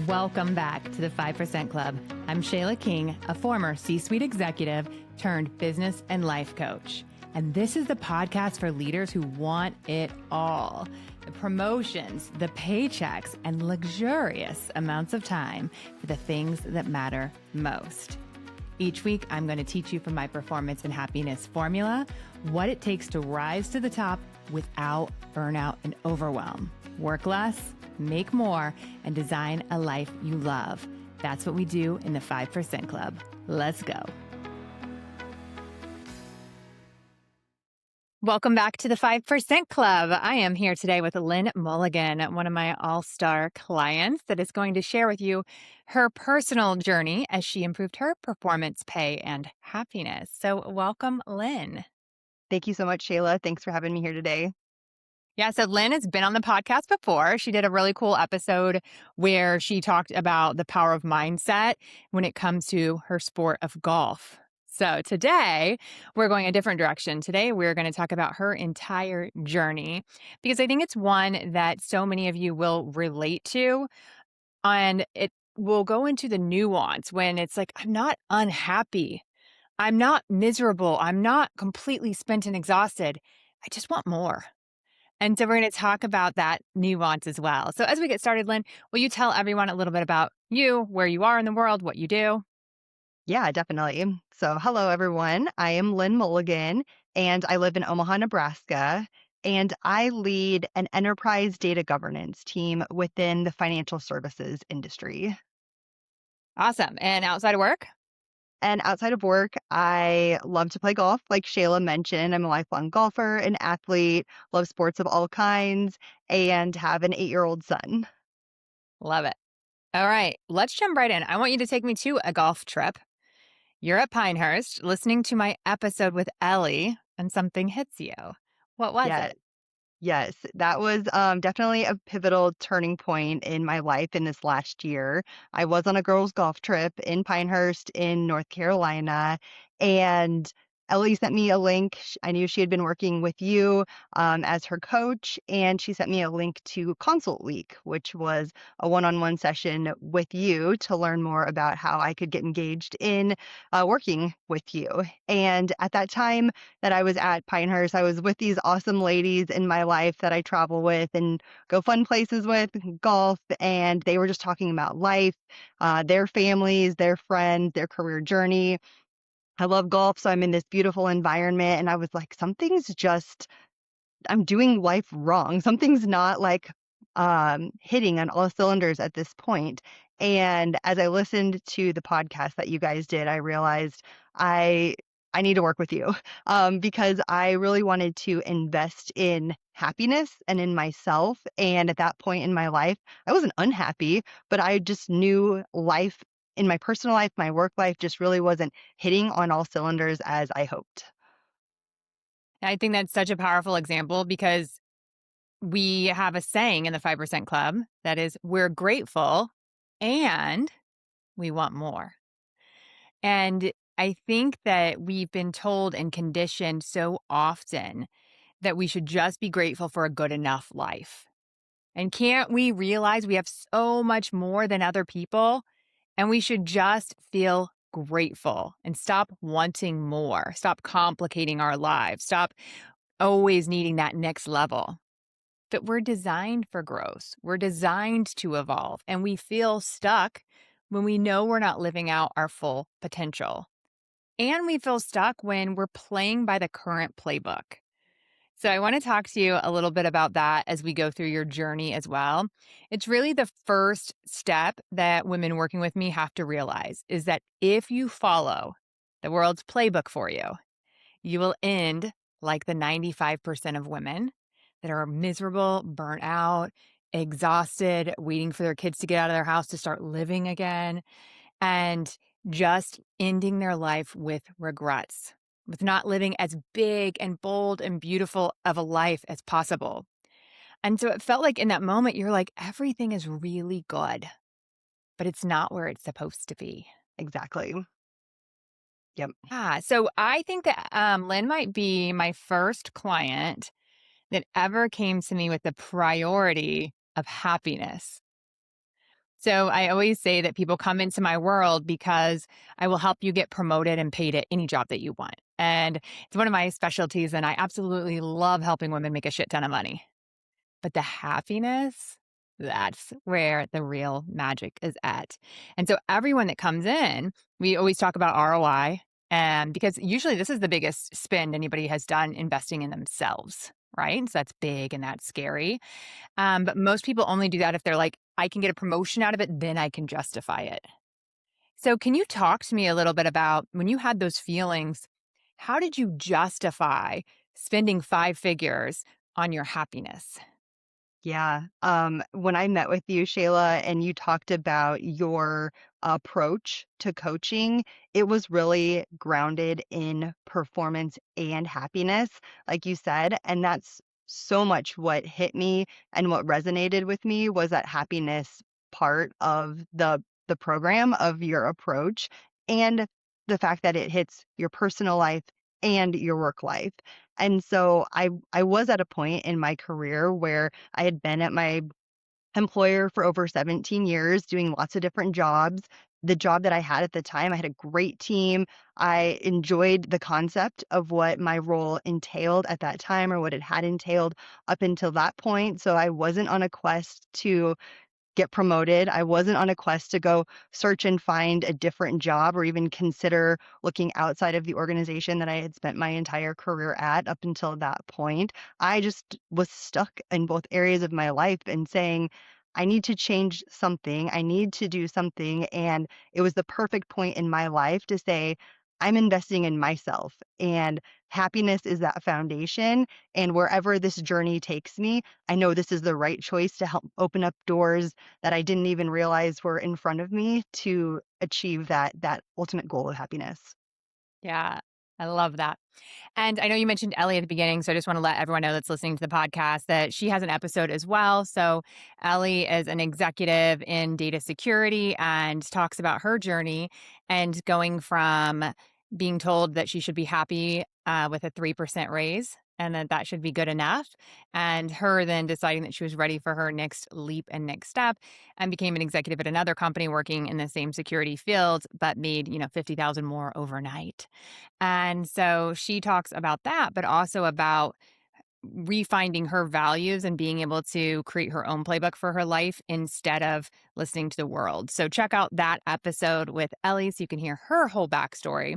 Welcome back to the 5% Club. I'm Shayla King, a former C-suite executive turned business and life coach. And this is the podcast for leaders who want it all. The promotions, the paychecks, and luxurious amounts of time for the things that matter most. Each week, I'm going to teach you from my performance and happiness formula what it takes to rise to the top without burnout and overwhelm. Work less, make more, and design a life you love. That's what we do in the 5% Club. Let's go. Welcome back to the 5% Club. I am here today with Lynn Mulligan, one of my all-star clients that is going to share with you her personal journey as she improved her performance, pay, and happiness. So welcome, Lynn. Thank you so much, Shayla. Thanks for having me here today. Yeah, so Lynn has been on the podcast before. She did a really cool episode where she talked about the power of mindset when it comes to her sport of golf. So today we're going a different direction. Today we're going to talk about her entire journey because I think it's one that so many of you will relate to, and it will go into the nuance when it's like, I'm not unhappy. I'm not miserable. I'm not completely spent and exhausted. I just want more. And so we're going to talk about that nuance as well. So as we get started, Lynn, will you tell everyone a little bit about you, where you are in the world, what you do? Yeah, definitely. So, hello, everyone. I am Lynn Mulligan, and I live in Omaha, Nebraska. And I lead an enterprise data governance team within the financial services industry. Awesome. And outside of work? And outside of work, I love to play golf. Like Shayla mentioned, I'm a lifelong golfer, an athlete, love sports of all kinds, and have an 8-year-old son. Love it. All right, let's jump right in. I want you to take me to a golf trip. You're at Pinehurst listening to my episode with Ellie, and something hits you. What was Yeah, it? Yes, that was definitely a pivotal turning point in my life in this last year. I was on a girls' golf trip in Pinehurst in North Carolina, and Ellie sent me a link. I knew she had been working with you as her coach, and she sent me a link to Consult Week, which was a one-on-one session with you to learn more about how I could get engaged in working with you. And at that time, that I was at Pinehurst. I was with these awesome ladies in my life that I travel with and go fun places with, golf, and they were just talking about life, their families, their friends, their career journey. I love golf, so I'm in this beautiful environment, and I was like, I'm doing life wrong. Something's not like hitting on all cylinders at this point. And as I listened to the podcast that you guys did, I realized I I need to work with you because I really wanted to invest in happiness and in myself. And at that point in my life, I wasn't unhappy, but I just knew life in my personal life, my work life just really wasn't hitting on all cylinders as I hoped. I think that's such a powerful example because we have a saying in the 5% Club that is, we're grateful and we want more. And I think that we've been told and conditioned so often that we should just be grateful for a good enough life. And can't we realize we have so much more than other people? And we should just feel grateful and stop wanting more, stop complicating our lives, stop always needing that next level. But we're designed for growth, we're designed to evolve, and we feel stuck when we know we're not living out our full potential. And we feel stuck when we're playing by the current playbook. So, I want to talk to you a little bit about that as we go through your journey as well. It's really the first step that women working with me have to realize is that if you follow the world's playbook for you, you will end like the 95% of women that are miserable, burnt out, exhausted, waiting for their kids to get out of their house to start living again, and just ending their life with regrets, with not living as big and bold and beautiful of a life as possible. And so it felt like in that moment, you're like, everything is really good, but it's not where it's supposed to be. Exactly. Yep. So I think that Lynn might be my first client that ever came to me with the priority of happiness. So I always say that people come into my world because I will help you get promoted and paid at any job that you want. And it's one of my specialties. And I absolutely love helping women make a shit ton of money. But the happiness, that's where the real magic is at. And so everyone that comes in, we always talk about ROI. And because usually this is the biggest spend anybody has done investing in themselves, right? So that's big and that's scary. But most people only do that if they're like, I can get a promotion out of it, then I can justify it. So, can you talk to me a little bit about when you had those feelings? How did you justify spending five figures on your happiness? Yeah. When I met with you, Shayla, and you talked about your approach to coaching, it was really grounded in performance and happiness, like you said. And that's so much what hit me and what resonated with me was that happiness part of the program of your approach and the fact that it hits your personal life and your work life. And so I was at a point in my career where I had been at my employer for over 17 years doing lots of different jobs. The job that I had at the time, I had a great team. I enjoyed the concept of what my role entailed at that time or what it had entailed up until that point. So I wasn't on a quest to get promoted. I wasn't on a quest to go search and find a different job or even consider looking outside of the organization that I had spent my entire career at up until that point. I just was stuck in both areas of my life and saying, I need to change something. I need to do something. And it was the perfect point in my life to say, I'm investing in myself and happiness is that foundation. And wherever this journey takes me, I know this is the right choice to help open up doors that I didn't even realize were in front of me to achieve that ultimate goal of happiness. Yeah, I love that. And I know you mentioned Ellie at the beginning, so I just want to let everyone know that's listening to the podcast that she has an episode as well. So, Ellie is an executive in data security and talks about her journey and going from being told that she should be happy with a 3% raise and that that should be good enough. And her then deciding that she was ready for her next leap and next step and became an executive at another company working in the same security field, but made, 50,000 more overnight. And so she talks about that, but also about refinding her values and being able to create her own playbook for her life instead of listening to the world. So check out that episode with Ellie so you can hear her whole backstory.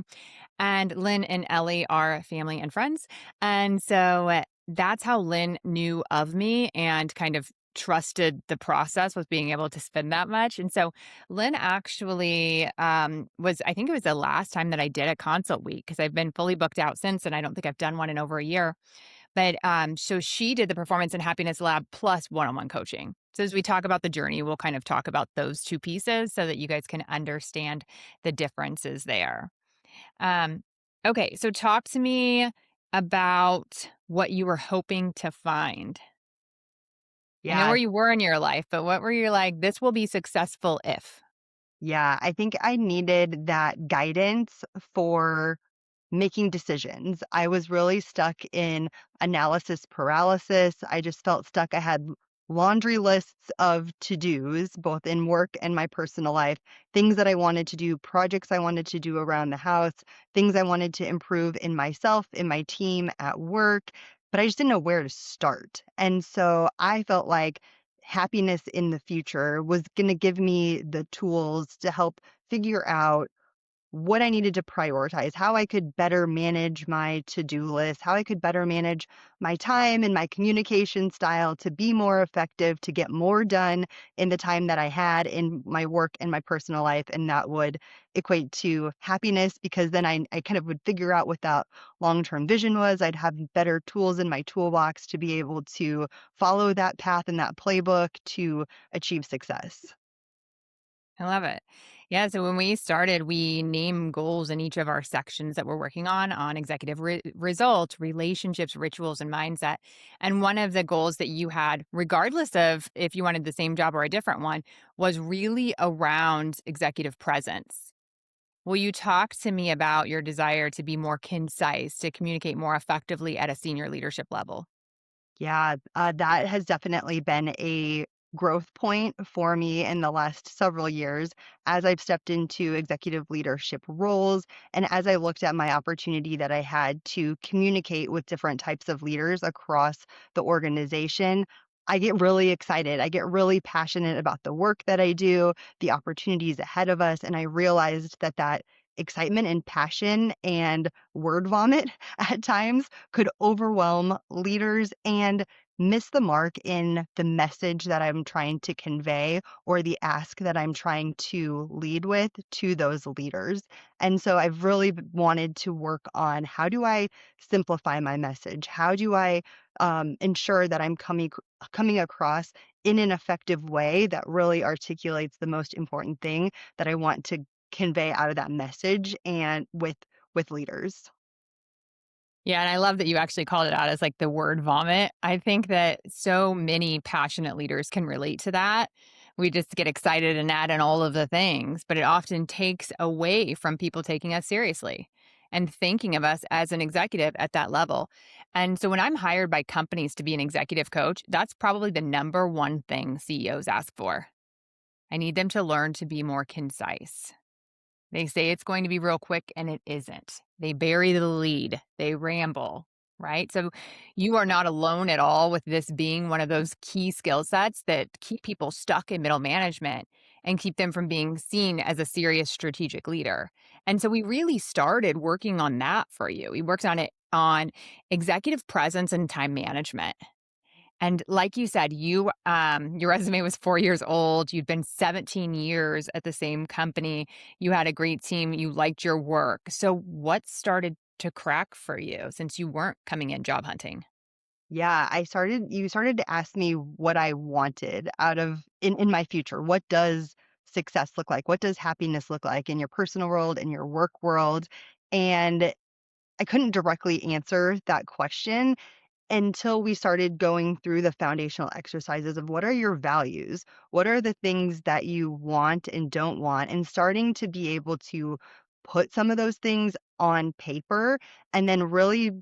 And Lynn and Ellie are family and friends. And so that's how Lynn knew of me and kind of trusted the process with being able to spend that much. And so Lynn actually was, I think it was the last time that I did a consult week because I've been fully booked out since, and I don't think I've done one in over a year. But so she did the performance and happiness lab plus one on one coaching. So as we talk about the journey, we'll kind of talk about those two pieces so that you guys can understand the differences there. Um, okay, so talk to me about what you were hoping to find. I know Yeah, where you were in your life, but what were you like, this will be successful if? yeah, I think I needed that guidance for making decisions. I was really stuck in analysis paralysis. I just felt stuck. I had laundry lists of to-dos, both in work and my personal life, things that I wanted to do, projects I wanted to do around the house, things I wanted to improve in myself, in my team, at work, but I just didn't know where to start. And so I felt like happiness in the future was going to give me the tools to help figure out what I needed to prioritize, how I could better manage my to-do list, how I could better manage my time and my communication style to be more effective, to get more done in the time that I had in my work and my personal life. And that would equate to happiness because then I kind of would figure out what that long-term vision was. I'd have better tools in my toolbox to be able to follow that path and that playbook to achieve success. I love it. Yeah. So when we started, we name goals in each of our sections that we're working on executive results, relationships, rituals, and mindset. And one of the goals that you had, regardless of if you wanted the same job or a different one, was really around executive presence. Will you talk to me about your desire to be more concise, to communicate more effectively at a senior leadership level? Yeah, that has definitely been a growth point for me in the last several years as I've stepped into executive leadership roles and as I looked at my opportunity that I had to communicate with different types of leaders across the organization. I get really excited. I get really passionate about the work that I do, the opportunities ahead of us. And I realized that that excitement and passion and word vomit at times could overwhelm leaders and miss the mark in the message that I'm trying to convey or the ask that I'm trying to lead with to those leaders. And so I've really wanted to work on how do I simplify my message? How do I ensure that I'm coming across in an effective way that really articulates the most important thing that I want to convey out of that message and with leaders. Yeah, and I love that you actually called it out as like the word vomit. I think that so many passionate leaders can relate to that. We just get excited and add in all of the things, but it often takes away from people taking us seriously and thinking of us as an executive at that level. And so when I'm hired by companies to be an executive coach, that's probably the number one thing CEOs ask for. I need them to learn to be more concise. They say it's going to be real quick and it isn't. They bury the lead, they ramble, right? So you are not alone at all with this being one of those key skill sets that keep people stuck in middle management and keep them from being seen as a serious strategic leader. And so we really started working on that for you. We worked on it on executive presence and time management. And like you said, your resume was 4 years old, you'd been 17 years at the same company, you had a great team, you liked your work. So what started to crack for you since you weren't coming in job hunting? Yeah, you started to ask me what I wanted out of in my future. What does success look like? What does happiness look like in your personal world, in your work world? And I couldn't directly answer that question until we started going through the foundational exercises of what are your values? What are the things that you want and don't want? And starting to be able to put some of those things on paper and then really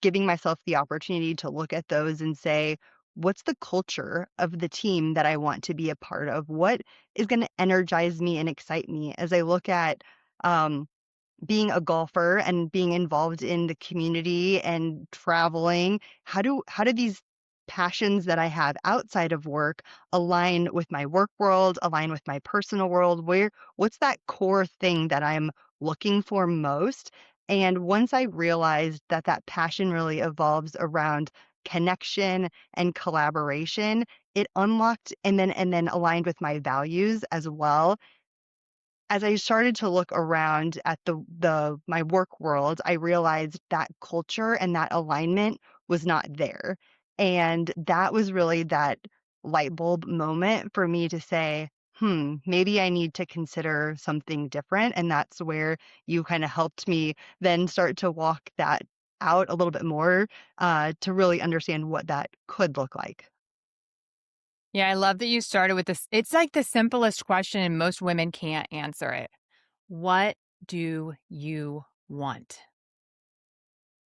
giving myself the opportunity to look at those and say, what's the culture of the team that I want to be a part of? What is going to energize me and excite me as I look at um, being a golfer and being involved in the community and traveling, how do these passions that I have outside of work align with my work world, align with my personal world? What's that core thing that I'm looking for most? And once I realized that that passion really evolves around connection and collaboration, it unlocked and then aligned with my values as well. As I started to look around at the my work world, I realized that culture and that alignment was not there. And that was really that light bulb moment for me to say, maybe I need to consider something different. And that's where you kind of helped me then start to walk that out a little bit more to really understand what that could look like. Yeah, I love that you started with this. It's like the simplest question, and most women can't answer it. What do you want?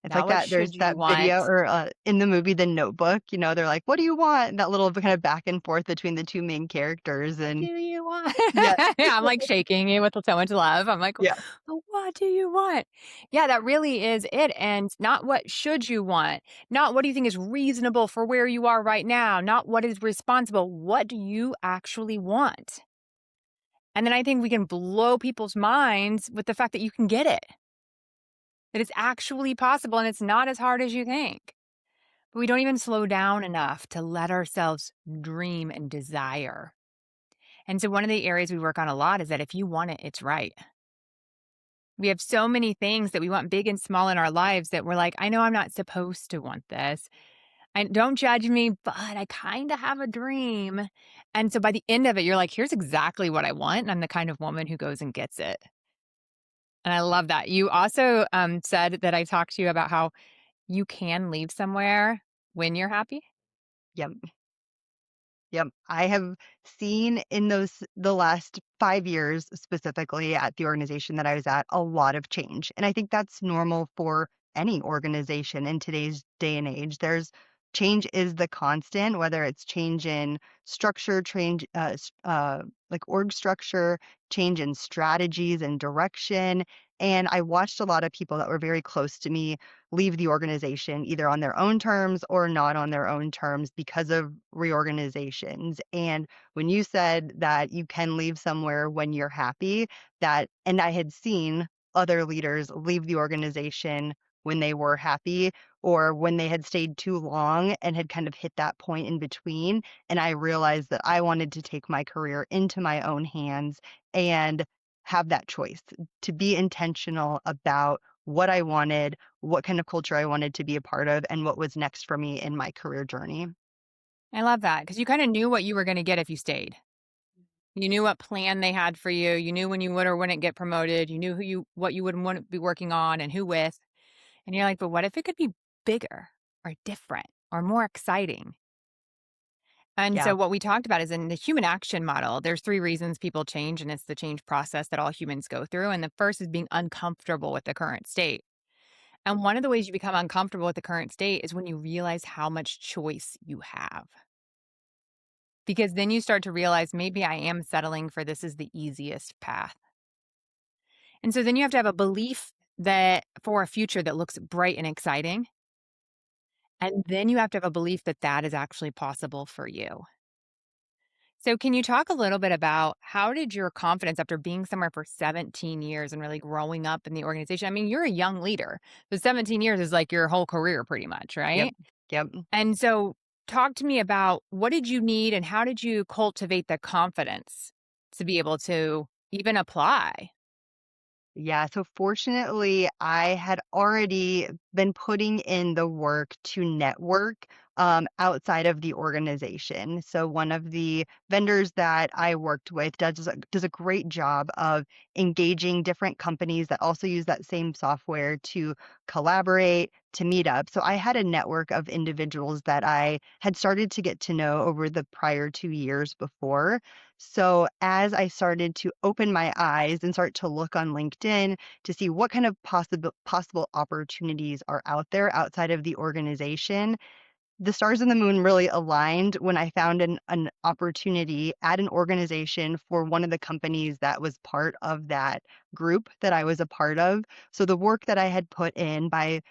It's Not like what that there's should you that video want? or, in the movie The Notebook, they're like, "What do you want?" And that little kind of back and forth between the 2 main characters What do and you want? yeah, Yeah, I'm like shaking it with so much love. I'm like, yeah, What do you want?" Yeah, that really is it. And not what should you want, not what do you think is reasonable for where you are right now, not what is responsible. What do you actually want? And then I think we can blow people's minds with the fact that you can get it, that it's actually possible and it's not as hard as you think. But we don't even slow down enough to let ourselves dream and desire. And so one of the areas we work on a lot is that if you want it, it's right. We have so many things that we want big and small in our lives that we're like, I know I'm not supposed to want this. And don't judge me, but I kind of have a dream. And so by the end of it, you're like, here's exactly what I want. And I'm the kind of woman who goes and gets it. And I love that. You also said that I talked to you about how you can leave somewhere when you're happy. yep, yep. I have seen in the last 5 years, specifically at the organization that I was at, a lot of change, and I think that's normal for any organization in today's day and age. There's change is the constant, whether it's change in structure, like org structure, change in strategies and direction. And I watched a lot of people that were very close to me leave the organization either on their own terms or not on their own terms because of reorganizations. And when you said that you can leave somewhere when you're happy, and I had seen other leaders leave the organization when they were happy or when they had stayed too long and had kind of hit that point in between. And I realized that I wanted to take my career into my own hands and have that choice to be intentional about what I wanted, what kind of culture I wanted to be a part of, and what was next for me in my career journey. I love that because you kinda knew what you were gonna get if you stayed. You knew what plan they had for you. You knew when you would or wouldn't get promoted. You knew what you would and wouldn't be working on and who with. And you're like, "But what if it could be bigger or different or more exciting?" And Yeah. so what we talked about is in the human action model, there's 3 reasons people change, and it's the change process that all humans go through. And the first is being uncomfortable with the current state. And one of the ways you become uncomfortable with the current state is when you realize how much choice you have. Because then you start to realize maybe I am settling for this is the easiest path. And so then you have to have a belief that for a future that looks bright and exciting. And then you have to have a belief that that is actually possible for you. So, can you talk a little bit about how did your confidence after being somewhere for 17 years and really growing up in the organization? I mean, you're a young leader. So, 17 years is like your whole career pretty much, Yep. right? Yep. And so, talk to me about what did you need and how did you cultivate the confidence to be able to even apply? Yeah, so fortunately, I had already been putting in the work to network outside of the organization. So one of the vendors that I worked with does a great job of engaging different companies that also use that same software to collaborate, to meet up. So I had a network of individuals that I had started to get to know over the prior 2 years before. So as I started to open my eyes and start to look on LinkedIn to see what kind of possible opportunities are out there outside of the organization, the stars and the moon really aligned when I found an opportunity at an organization for one of the companies that was part of that group that I was a part of. So the work that I had put in by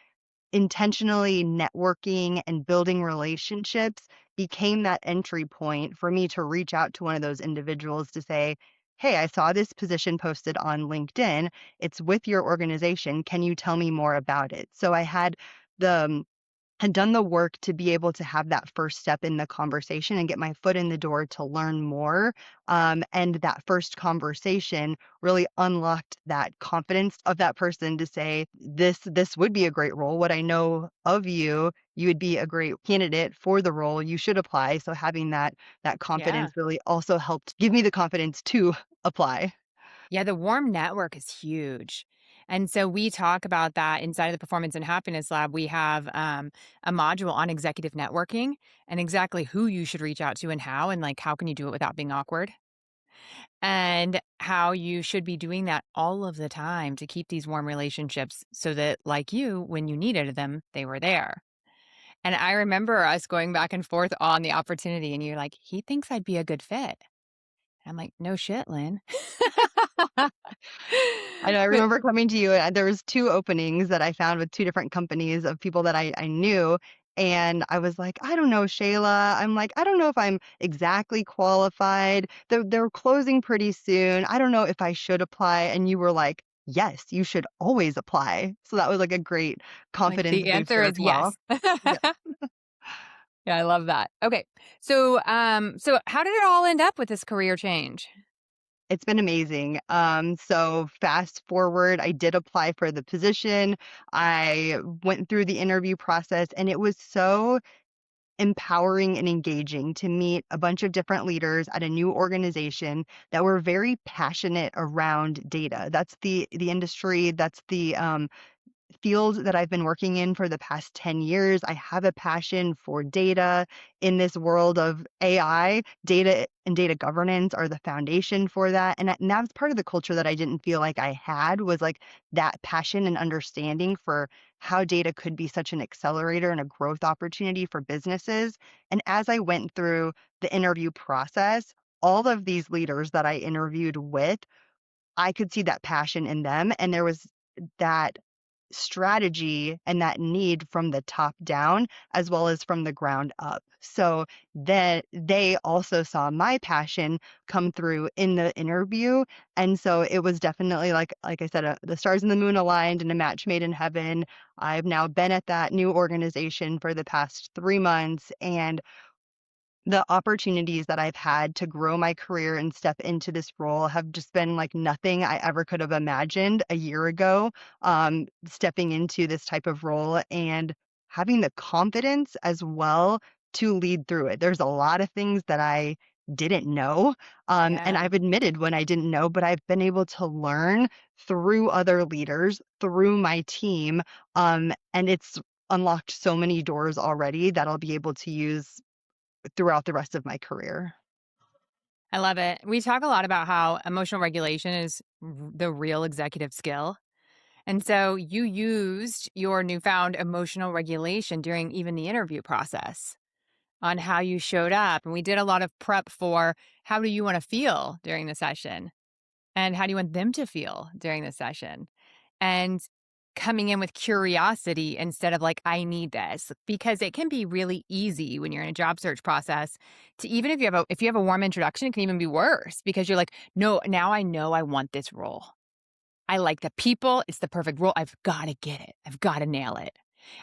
intentionally networking and building relationships became that entry point for me to reach out to one of those individuals to say, "Hey, I saw this position posted on LinkedIn. It's with your organization. Can you tell me more about it?" So I the had done the work to be able to have that first step in the conversation and get my foot in the door to learn more. And that first conversation really unlocked that confidence of that person to say, this would be a great role. What I know of you, you would be a great candidate for the role. You should apply." So having that Yeah. confidence really also helped give me the confidence to apply. Yeah, the warm network is huge. And so we talk about that inside of the Performance and Happiness Lab. We have a module on executive networking and exactly who you should reach out to and how, and like how can you do it without being awkward, and how you should be doing that all of the time to keep these warm relationships so that, like you, when you needed them, they were there. And I remember us going back and forth on the opportunity, and you're like, he thinks I'd be a good fit. I'm like, no shit, Lynn. I know I But remember coming to you, and there was 2 openings that I found with 2 different companies of people that I knew, and I was like, "I don't know, Shayla." I'm like, "I don't know if I'm exactly qualified. They're closing pretty soon. I don't know if I should apply." And you were like, "Yes, you should always apply." So that was like a great like, confidence the answer booster as is well. yes. Yeah. Yeah, I love that. Okay. So how did it all end up with this career change? It's been amazing. So fast forward, I did apply for the position. I went through the interview process, and it was so empowering and engaging to meet a bunch of different leaders at a new organization that were very passionate around data. That's the industry, that's the field that I've been working in for the past 10 years. I have a passion for data in this world of AI. Data and data governance are the foundation for that. And that's part of the culture that I didn't feel like I had was like that passion and understanding for how data could be such an accelerator and a growth opportunity for businesses. And as I went through the interview process, all of these leaders that I interviewed with, I could see that passion in them, and there was that strategy and that need from the top down as well as from the ground up. So that they also saw my passion come through in the interview, and so it was definitely like I said, the stars and the moon aligned and a match made in heaven. I've now been at that new organization for the past 3 months, and the opportunities that I've had to grow my career and step into this role have just been like nothing I ever could have imagined a year ago, stepping into this type of role and having the confidence as well to lead through it. There's a lot of things that I didn't know, and Yeah. I've admitted when I didn't know, but I've been able to learn through other leaders, through my team, and it's unlocked so many doors already that I'll be able to use throughout the rest of my career. I love it. We talk a lot about how emotional regulation is the real executive skill. And so you used your newfound emotional regulation during even the interview process on how you showed up. And we did a lot of prep for how do you want to feel during the session and how do you want them to feel during the session? And coming in with curiosity instead of like, I need this, because it can be really easy when you're in a job search process to, even if you have a warm introduction, it can even be worse because you're like, no, now I know I want this role. I like the people. It's the perfect role. I've got to get it. I've got to nail it.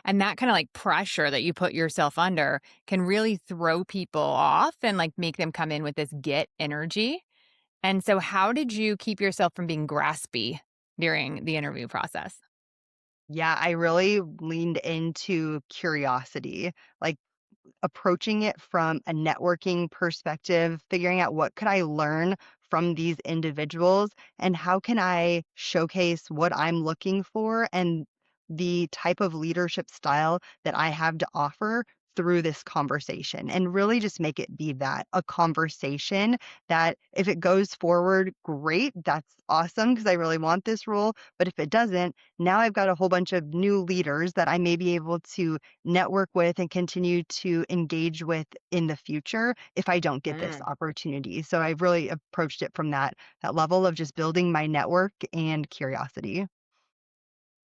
And that kind of like pressure that you put yourself under can really throw people off and like make them come in with this get energy. And so, how did you keep yourself from being graspy during the interview process? Yeah, I really leaned into curiosity, like approaching it from a networking perspective, figuring out what could I learn from these individuals and how can I showcase what I'm looking for and the type of leadership style that I have to offer through this conversation and really just make it be that a conversation that if it goes forward, great. That's awesome because I really want this role. But if it doesn't, now I've got a whole bunch of new leaders that I may be able to network with and continue to engage with in the future if I don't get this Mm. opportunity. So I've really approached it from that level of just building my network and curiosity.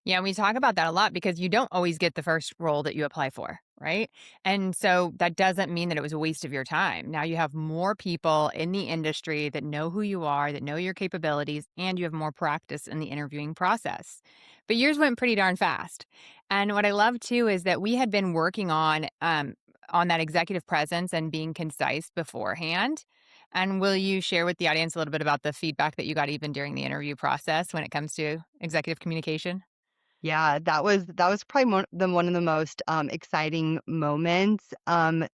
Yeah, we talk about that a lot because you don't always get the first role that you apply for, right? And so that doesn't mean that it was a waste of your time. Now you have more people in the industry that know who you are, that know your capabilities, and you have more practice in the interviewing process. But yours went pretty darn fast. And what I love too is that we had been working on that executive presence and being concise beforehand. And will you share with the audience a little bit about the feedback that you got even during the interview process when it comes to executive communication? Yeah, that was probably one of the most, exciting moments,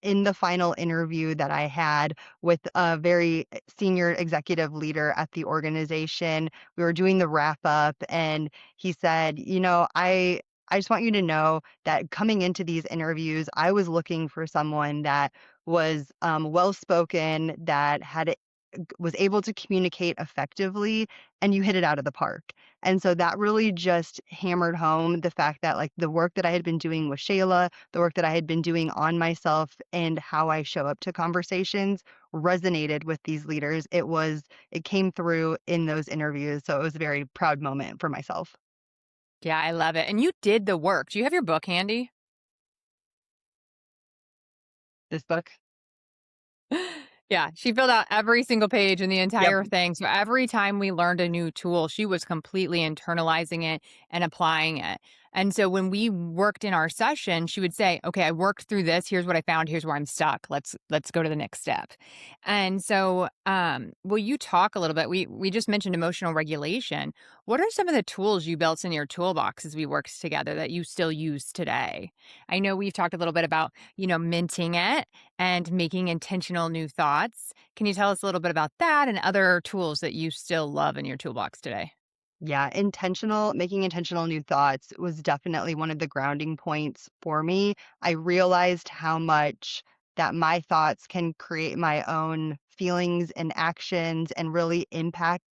in the final interview that I had with a very senior executive leader at the organization. We were doing the wrap up, and he said, I just want you to know that coming into these interviews, I was looking for someone that was, well spoken, that was able to communicate effectively, and you hit it out of the park. And so that really just hammered home the fact that like the work that I had been doing with Shayla, the work that I had been doing on myself and how I show up to conversations resonated with these leaders. It came through in those interviews. So it was a very proud moment for myself. Yeah, I love it. And you did the work. Do you have your book handy? This book. Yeah, she filled out every single page in the Yep. entire thing. So every time we learned a new tool, she was completely internalizing it and applying it. And so when we worked in our session, she would say, "Okay, I worked through this. Here's what I found. Here's where I'm stuck. Let's go to the next step." And so, will you talk a little bit? We just mentioned emotional regulation. What are some of the tools you built in your toolbox as we worked together that you still use today? I know we've talked a little bit about minting it and making intentional new thoughts. Can you tell us a little bit about that and other tools that you still love in your toolbox today? Yeah, making intentional new thoughts was definitely one of the grounding points for me. I realized how much that my thoughts can create my own feelings and actions and really impact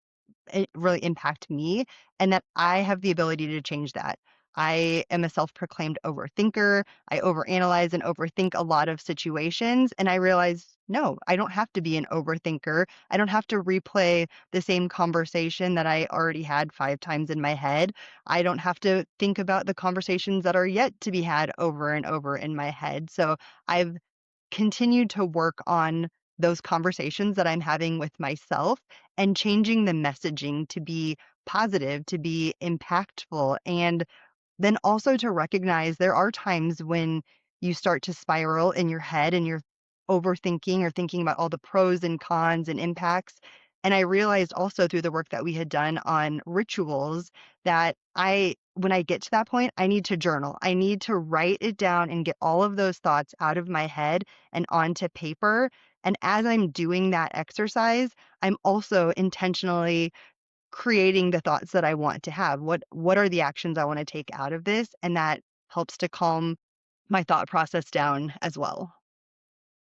me and that I have the ability to change that. I am a self-proclaimed overthinker. I overanalyze and overthink a lot of situations, and I realized, no, I don't have to be an overthinker. I don't have to replay the same conversation that I already had 5 times in my head. I don't have to think about the conversations that are yet to be had over and over in my head. So, I've continued to work on those conversations that I'm having with myself and changing the messaging to be positive, to be impactful, and then also to recognize there are times when you start to spiral in your head and you're overthinking or thinking about all the pros and cons and impacts. And I realized also through the work that we had done on rituals that when I get to that point, I need to journal. I need to write it down and get all of those thoughts out of my head and onto paper. And as I'm doing that exercise, I'm also intentionally creating the thoughts that I want to have. What are the actions I wanna take out of this? And that helps to calm my thought process down as well.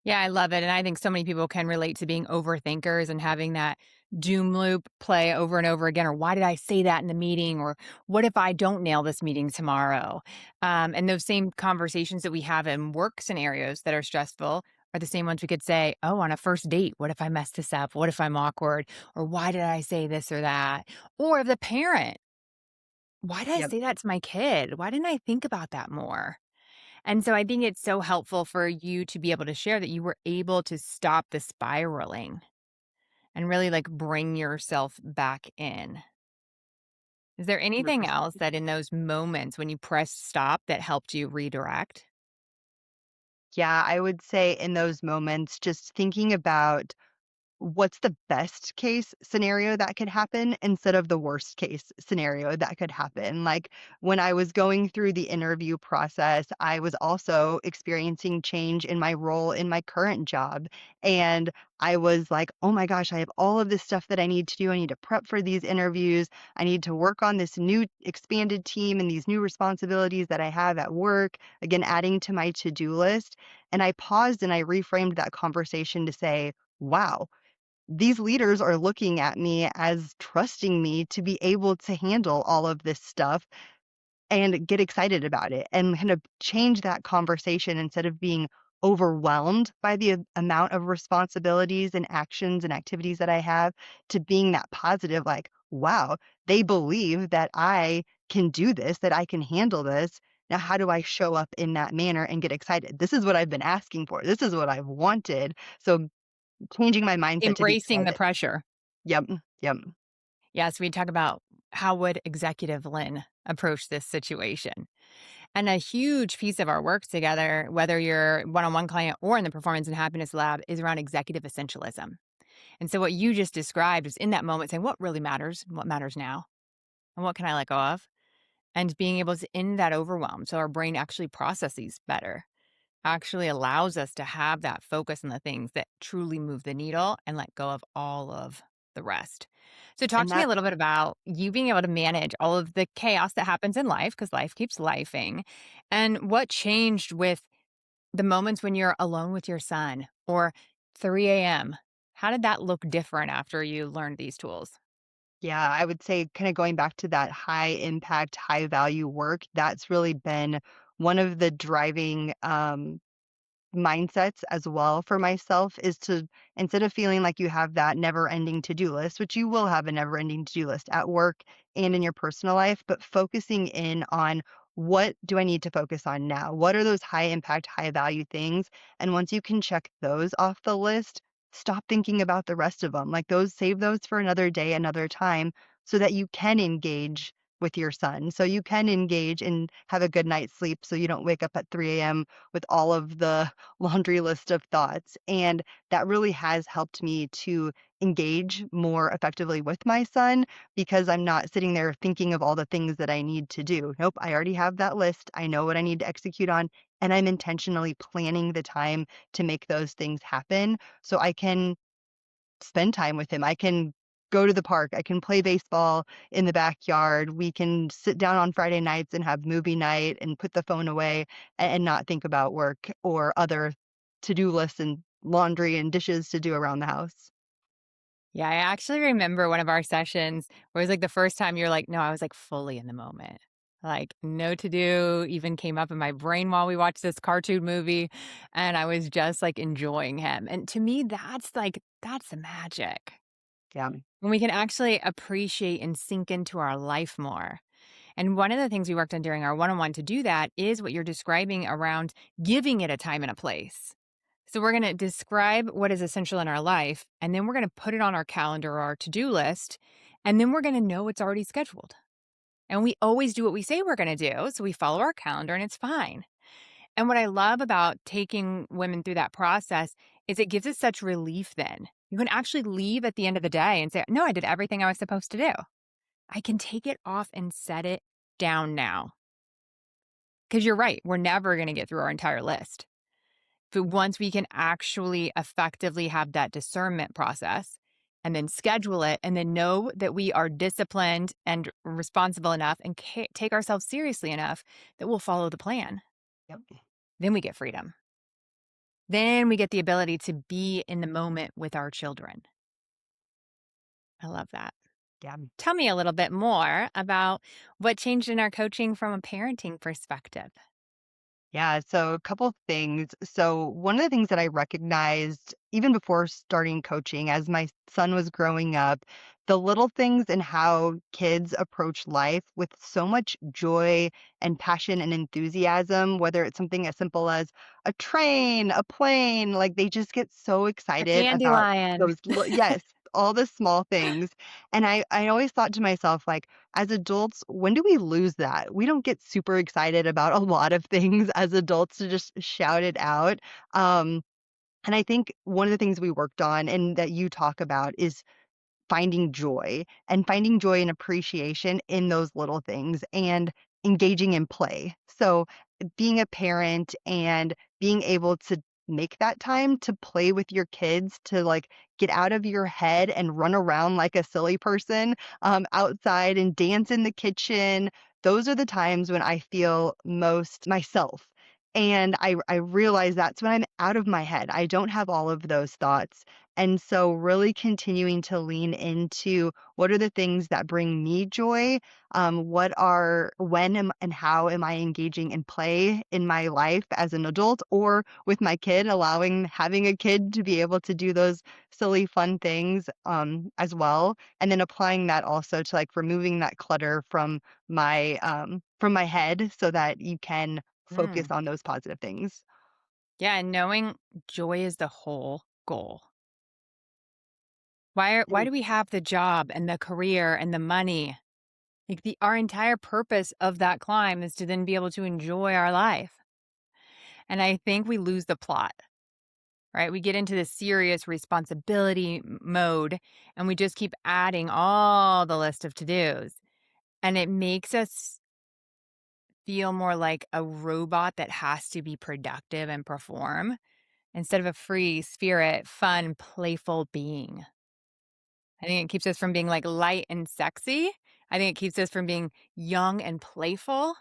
Yeah, I love it, and I think so many people can relate to being overthinkers and having that doom loop play over and over again, or why did I say that in the meeting, or what if I don't nail this meeting tomorrow? And those same conversations that we have in work scenarios that are stressful are the same ones we could say, oh, on a first date, what if I mess this up? What if I'm awkward? Or why did I say this or that? Or the parent, why did I Yep, say that to my kid? Why didn't I think about that more? And so I think it's so helpful for you to be able to share that you were able to stop the spiraling and really like bring yourself back in. Is there anything 100%. else that in those moments when you pressed stop that helped you redirect? Yeah, I would say in those moments, just thinking about what's the best case scenario that could happen instead of the worst case scenario that could happen. Like when I was going through the interview process, I was also experiencing change in my role in my current job. And I was like, oh my gosh, I have all of this stuff that I need to do. I need to prep for these interviews. I need to work on this new expanded team and these new responsibilities that I have at work. Again, adding to my to do list. And I paused and I reframed that conversation to say, wow, these leaders are looking at me as trusting me to be able to handle all of this stuff and get excited about it and kind of change that conversation instead of being overwhelmed by the amount of responsibilities and actions and activities that I have to being that positive, like, wow, they believe that I can do this, that I can handle this. Now, how do I show up in that manner and get excited? This is what I've been asking for. This is what I've wanted. So, changing my mindset to be Embracing the excited. pressure. Yep, yep. Yes, we talk about how would executive Lynn approach this situation. And a huge piece of our work together, whether you're one-on-one client or in the performance and happiness lab, is around executive essentialism. And so what you just described is in that moment saying, what really matters? What matters now? And what can I let go of? And being able to end that overwhelm so our brain actually processes better, actually allows us to have that focus on the things that truly move the needle and let go of all of the rest. So talk And to me a that little bit about you being able to manage all of the chaos that happens in life because life keeps lifing, and what changed with the moments when you're alone with your son or 3 a.m. How did that look different after you learned these tools? yeah, I would say kinda going back to that high impact, high value work, that's really been one of the driving, mindsets as well for myself is to instead of feeling like you have that never ending to-do list, which you will have a never ending to-do list at work and in your personal life, but focusing in on what do I need to focus on now? What are those high impact, high value things? And once you can check those off the list, stop thinking about the rest of them. Like those, save those for another day, another time, so that you can engage with your son. So you can engage and have a good night's sleep so you don't wake up at 3 a.m. with all of the laundry list of thoughts. And that really has helped me to engage more effectively with my son because I'm not sitting there thinking of all the things that I need to do. Nope, I already have that list. I know what I need to execute on. And I'm intentionally planning the time to make those things happen so I can spend time with him. I can go to the park. I can play baseball in the backyard. We can sit down on Friday nights and have movie night and put the phone away and not think about work or other to-do lists and laundry and dishes to do around the house. Yeah, I actually remember one of our sessions where it was like the first time you're like, no, I was like fully in the moment. Like, no to do even came up in my brain while we watched this cartoon movie, and I was just, like, enjoying him, and to me, that's the magic. Yeah. When we can actually appreciate and sink into our life more. And one of the things we worked on during our one-on-one to do that is what you're describing around giving it a time and a place. So we're gonna describe what is essential in our life, and then we're gonna put it on our calendar or our to-do list, and then we're gonna know it's already scheduled. And we always do what we say we're gonna do, so we follow our calendar and it's fine. And what I love about taking women through that process is it gives us such relief then. You can actually leave at the end of the day and say, "No, I did everything I was supposed to do. I can take it off and set it down now." Because you're right, we're never gonna get through our entire list. But once we can actually effectively have that discernment process and then schedule it and then know that we are disciplined and responsible enough and take ourselves seriously enough that we'll follow the plan, Yep. then we get freedom. Then we get the ability to be in the moment with our children. I love that. Yeah. Tell me a little bit more about what changed in our coaching from a parenting perspective. Yeah, so a couple of things. So one of the things that I recognized even before starting coaching as my son was growing up, the little things and how kids approach life with so much joy and passion and enthusiasm, whether it's something as simple as a train, a plane, like they just get so A excited about dandelion. those yes, all the small things. And I always thought to myself like as adults, when do we lose that? We don't get super excited about a lot of things as adults to just shout it out. Um, and I think one of the things we worked on and that you talk about is finding joy and appreciation in those little things and engaging in play. So, being a parent and being able to make that time to play with your kids, to like get out of your head and run around like a silly person outside and dance in the kitchen. Those are the times when I feel most myself. And I realize that's when I'm out of my head. I don't have all of those thoughts. And so really continuing to lean into what are the things that bring me joy? And how am I engaging in play in my life as an adult or with my kid, having a kid to be able to do those silly, fun things as well. And then applying that also to like removing that clutter from my head so that you can focus Mm. on those positive things. Yeah, and knowing joy is the whole goal. Why Mm. do we have the job and the career and the money? Like our entire purpose of that climb is to then be able to enjoy our life. And I think we lose the plot, right? We get into this serious responsibility mode and we just keep adding all the list of to-dos. And it makes us feel more like a robot that has to be productive and perform instead of a free spirit, fun, playful being. I think it keeps us from being like light and sexy. I think it keeps us from being young and playful.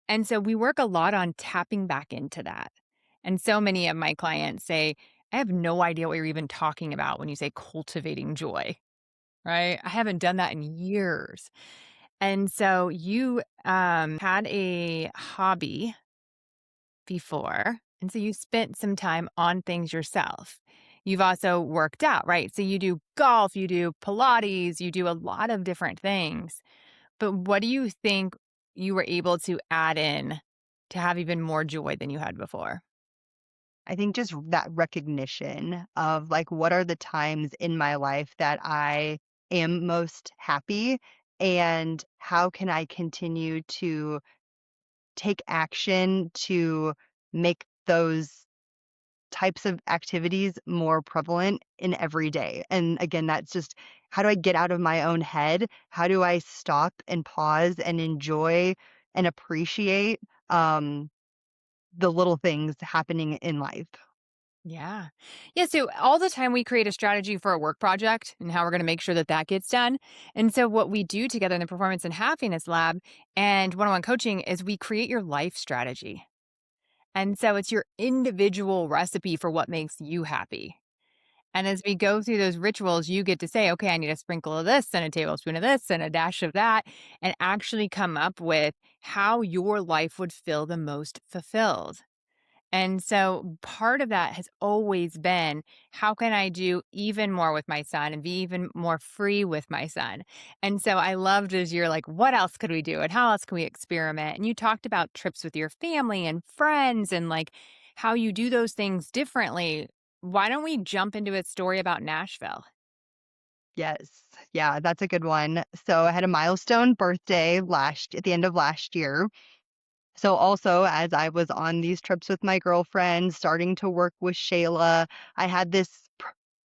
And so we work a lot on tapping back into that. And so many of my clients say, I have no idea what you're even talking about when you say cultivating joy, right? I haven't done that in years. And so you had a hobby before. And so you spent some time on things yourself. You've also worked out, right? So you do golf, you do Pilates, you do a lot of different things. But what do you think you were able to add in to have even more joy than you had before? I think just that recognition of like what are the times in my life that I am most happy and how can I continue to take action to make those types of activities more prevalent in every day. And again, that's just how do I get out of my own head? How do I stop and pause and enjoy and appreciate the little things happening in life? Yeah. Yeah. So all the time we create a strategy for a work project and how we're going to make sure that that gets done. And so what we do together in the Performance and Happiness Lab and one on one coaching is we create your life strategy. And so it's your individual recipe for what makes you happy. And as we go through those rituals, you get to say, okay, I need a sprinkle of this and a tablespoon of this and a dash of that, and actually come up with how your life would feel the most fulfilled. And so part of that has always been, how can I do even more with my son and be even more free with my son? And so I loved as you're like, what else could we do? And how else can we experiment? And you talked about trips with your family and friends and like how you do those things differently. Why don't we jump into a story about Nashville? Yes. Yeah, that's a good one. So I had a milestone birthday at the end of last year. So also, as I was on these trips with my girlfriends, starting to work with Shayla, I had this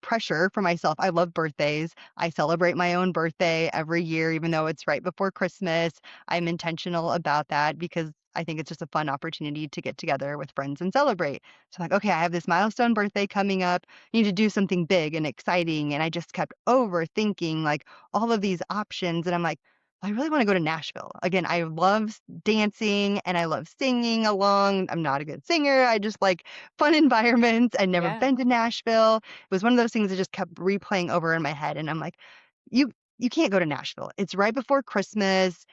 pressure for myself. I love birthdays. I celebrate my own birthday every year, even though it's right before Christmas. I'm intentional about that because I think it's just a fun opportunity to get together with friends and celebrate. So I'm like, okay, I have this milestone birthday coming up. I need to do something big and exciting. And I just kept overthinking like all of these options. And I'm like, I really want to go to Nashville. Again, I love dancing and I love singing along. I'm not a good singer. I just like fun environments. I'd never Yeah. been to Nashville. It was one of those things that just kept replaying over in my head. And I'm like, you can't go to Nashville. It's right before Christmas.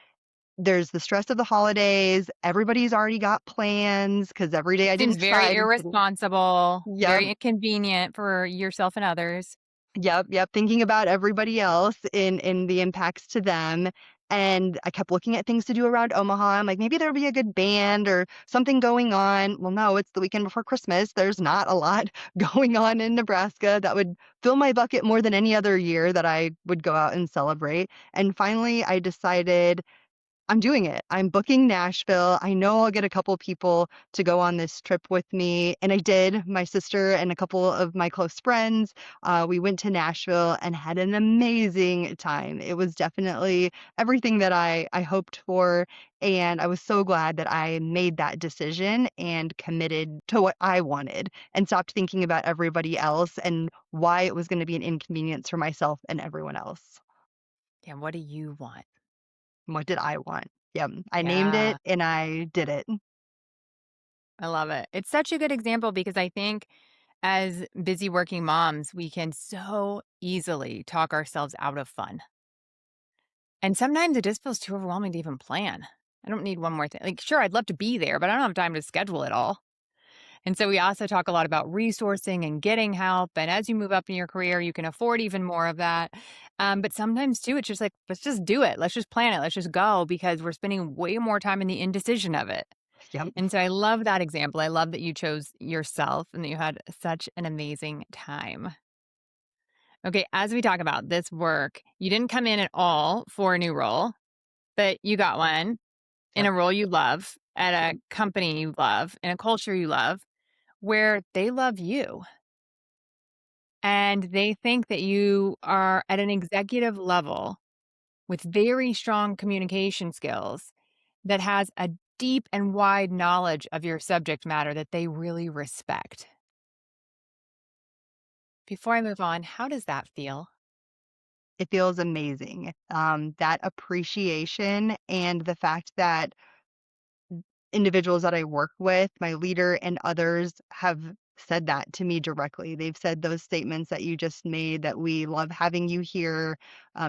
There's the stress of the holidays. Everybody's already got plans because every day It I seems didn't very decide. irresponsible, Yep. very inconvenient for yourself and others. Yep, yep, thinking about everybody else in the impacts to them, and I kept looking at things to do around Omaha. I'm like, "Maybe there'll be a good band or something going on." Well, no, it's the weekend before Christmas. There's not a lot going on in Nebraska that would fill my bucket more than any other year that I would go out and celebrate, and finally, I decided I'm doing it. I'm booking Nashville. I know I'll get a couple people to go on this trip with me. And I did. My sister and a couple of my close friends. We went to Nashville and had an amazing time. It was definitely everything that I hoped for. And I was so glad that I made that decision and committed to what I wanted and stopped thinking about everybody else and why it was going to be an inconvenience for myself and everyone else. Yeah, what do you want? What did I want? Yep. I named Yeah, it and I did it. I love it. It's such a good example because I think as busy working moms, we can so easily talk ourselves out of fun. And sometimes it just feels too overwhelming to even plan. I don't need one more thing. Like, sure, I'd love to be there, but I don't have time to schedule it all. And so we also talk a lot about resourcing and getting help. And as you move up in your career, you can afford even more of that. But sometimes too, it's just like, let's just do it. Let's just plan it. Let's just go because we're spending way more time in the indecision of it. Yep. And so I love that example. I love that you chose yourself and that you had such an amazing time. Okay, as we talk about this work, you didn't come in at all for a new role, but you got one in Yep. a role you love, at a company you love, in a culture you love, where they love you and they think that you are at an executive level with very strong communication skills that has a deep and wide knowledge of your subject matter that they really respect. Before I move on, how does that feel? It feels amazing. That appreciation and the fact that individuals that I work with, my leader and others have said that to me directly. They've said those statements that you just made that we love having you here.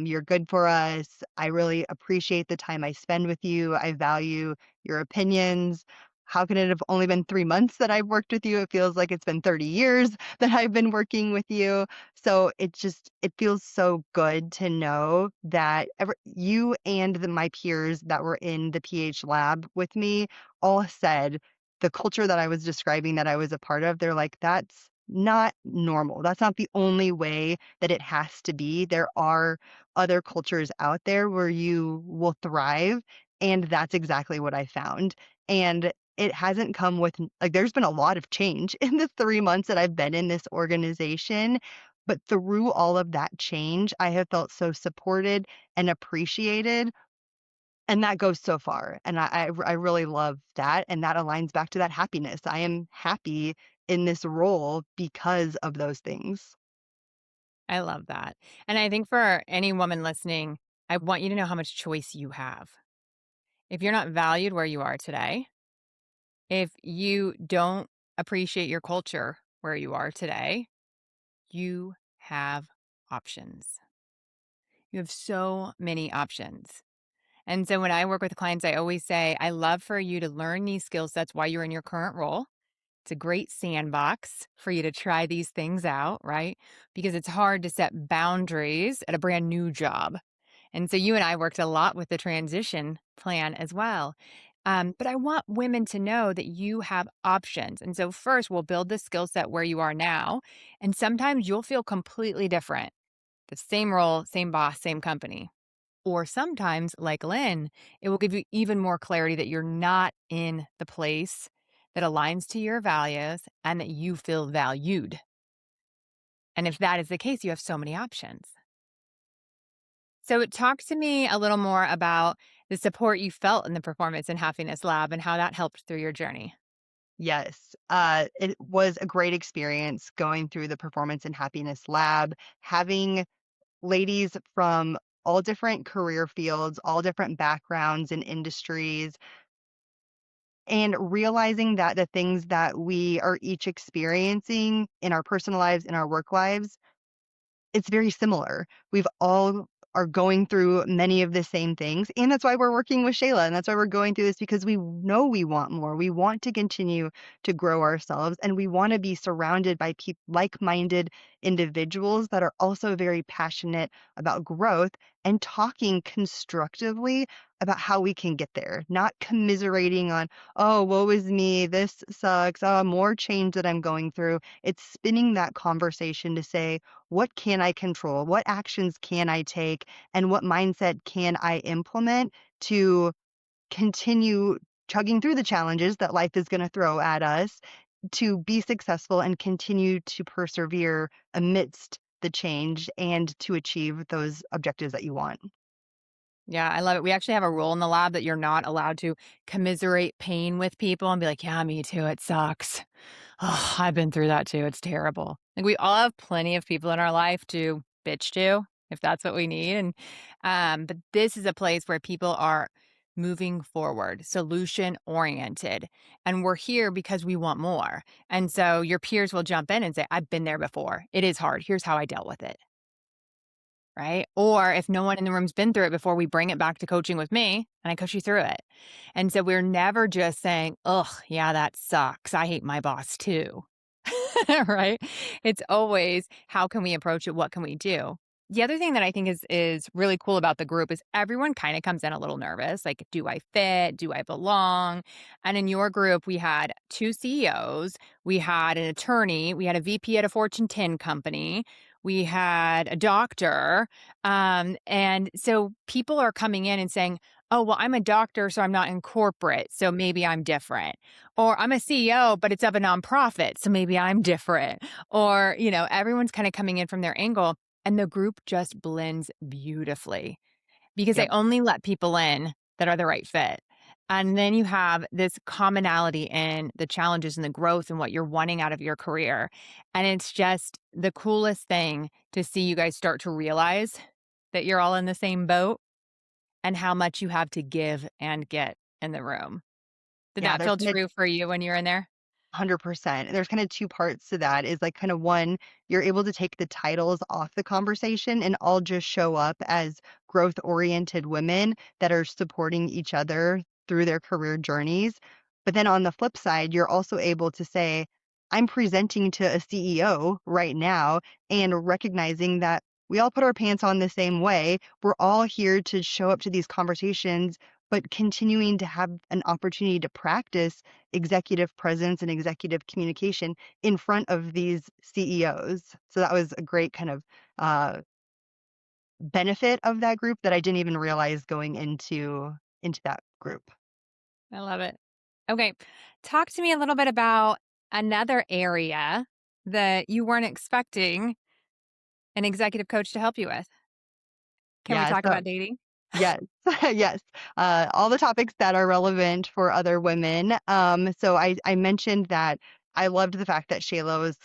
You're good for us. I really appreciate the time I spend with you. I value your opinions. How can it have only been 3 months that I've worked with you? It feels like it's been 30 years that I've been working with you. So it feels so good to know that you and my peers that were in the PH lab with me all said the culture that I was describing that I was a part of, they're like, "That's not normal. That's not the only way that it has to be. There are other cultures out there where you will thrive." And that's exactly what I found. And it hasn't come with like, there's been a lot of change in the 3 months that I've been in this organization, but through all of that change, I have felt so supported and appreciated, and that goes so far, and I really love that, and that aligns back to that happiness. I am happy in this role because of those things. I love that. And I think for any woman listening, I want you to know how much choice you have. If you're not valued where you are today, if you don't appreciate your culture where you are today, You have options. You have so many options. And so when I work with clients, I always say, I love for you to learn these skill sets while you're in your current role. It's a great sandbox for you to try these things out, right? Because it's hard to set boundaries at a brand new job. And so you and I worked a lot with the transition plan as well. But I want women to know that you have options. And so, first, we'll build the skill set where you are now. And sometimes you'll feel completely different, the same role, same boss, same company. Or sometimes, like Lynn, it will give you even more clarity that you're not in the place that aligns to your values and that you feel valued. And if that is the case, you have so many options. So, talk to me a little more about the support you felt in the Performance and Happiness Lab and how that helped through your journey. Yes, it was a great experience going through the Performance and Happiness Lab, having ladies from all different career fields, all different backgrounds and industries, and realizing that the things that we are each experiencing in our personal lives, in our work lives, it's very similar. We've all are going through many of the same things, and that's why we're working with Shayla, and that's why we're going through this because we know we want more. We want to continue to grow ourselves, and we want to be surrounded by like-minded individuals that are also very passionate about growth and talking constructively about how we can get there, not commiserating on, "Oh, woe is me. This sucks. Oh, more change that I'm going through." It's spinning that conversation to say, what can I control? What actions can I take? And what mindset can I implement to continue chugging through the challenges that life is going to throw at us to be successful and continue to persevere amidst the change and to achieve those objectives that you want? Yeah, I love it. We actually have a rule in the lab that you're not allowed to commiserate pain with people and be like, yeah, me too. It sucks. Oh, I've been through that too. It's terrible. Like we all have plenty of people in our life to bitch to if that's what we need. And but this is a place where people are moving forward, solution oriented. And we're here because we want more. And so your peers will jump in and say, I've been there before. It is hard. Here's how I dealt with it. Right. Or if no one in the room's been through it before, we bring it back to coaching with me and I coach you through it. And so we're never just saying, ugh, yeah, that sucks. I hate my boss too. Right? It's always how can we approach it? What can we do? The other thing that I think is really cool about the group is everyone kind of comes in a little nervous, like, do I fit? Do I belong? And in your group, we had two CEOs, we had an attorney, we had a VP at a Fortune 10 company, we had a doctor. And so people are coming in and saying, oh, well, I'm a doctor, so I'm not in corporate. So maybe I'm different. Or I'm a CEO, but it's of a nonprofit. So maybe I'm different. Or, everyone's kind of coming in from their angle. And the group just blends beautifully because they Yep. only let people in that are the right fit. And then you have this commonality in the challenges and the growth and what you're wanting out of your career. And it's just the coolest thing to see you guys start to realize that you're all in the same boat and how much you have to give and get in the room. Did Yeah, that there's feel kind of true for you when you were in there? 100%. There's kind of 2 parts to that is, like, kind of one, you're able to take the titles off the conversation and all just show up as growth-oriented women that are supporting each other through their career journeys. But then on the flip side, you're also able to say, "I'm presenting to a CEO right now," and recognizing that we all put our pants on the same way. We're all here to show up to these conversations, but continuing to have an opportunity to practice executive presence and executive communication in front of these CEOs. So that was a great kind of uh, benefit of that group that I didn't even realize going into that group. I love it. Okay. Talk to me a little bit about another area that you weren't expecting an executive coach to help you with. Can we Yeah. talk So about dating? yes, yes, all the topics that are relevant for other women. So I mentioned that I loved the fact that Shayla was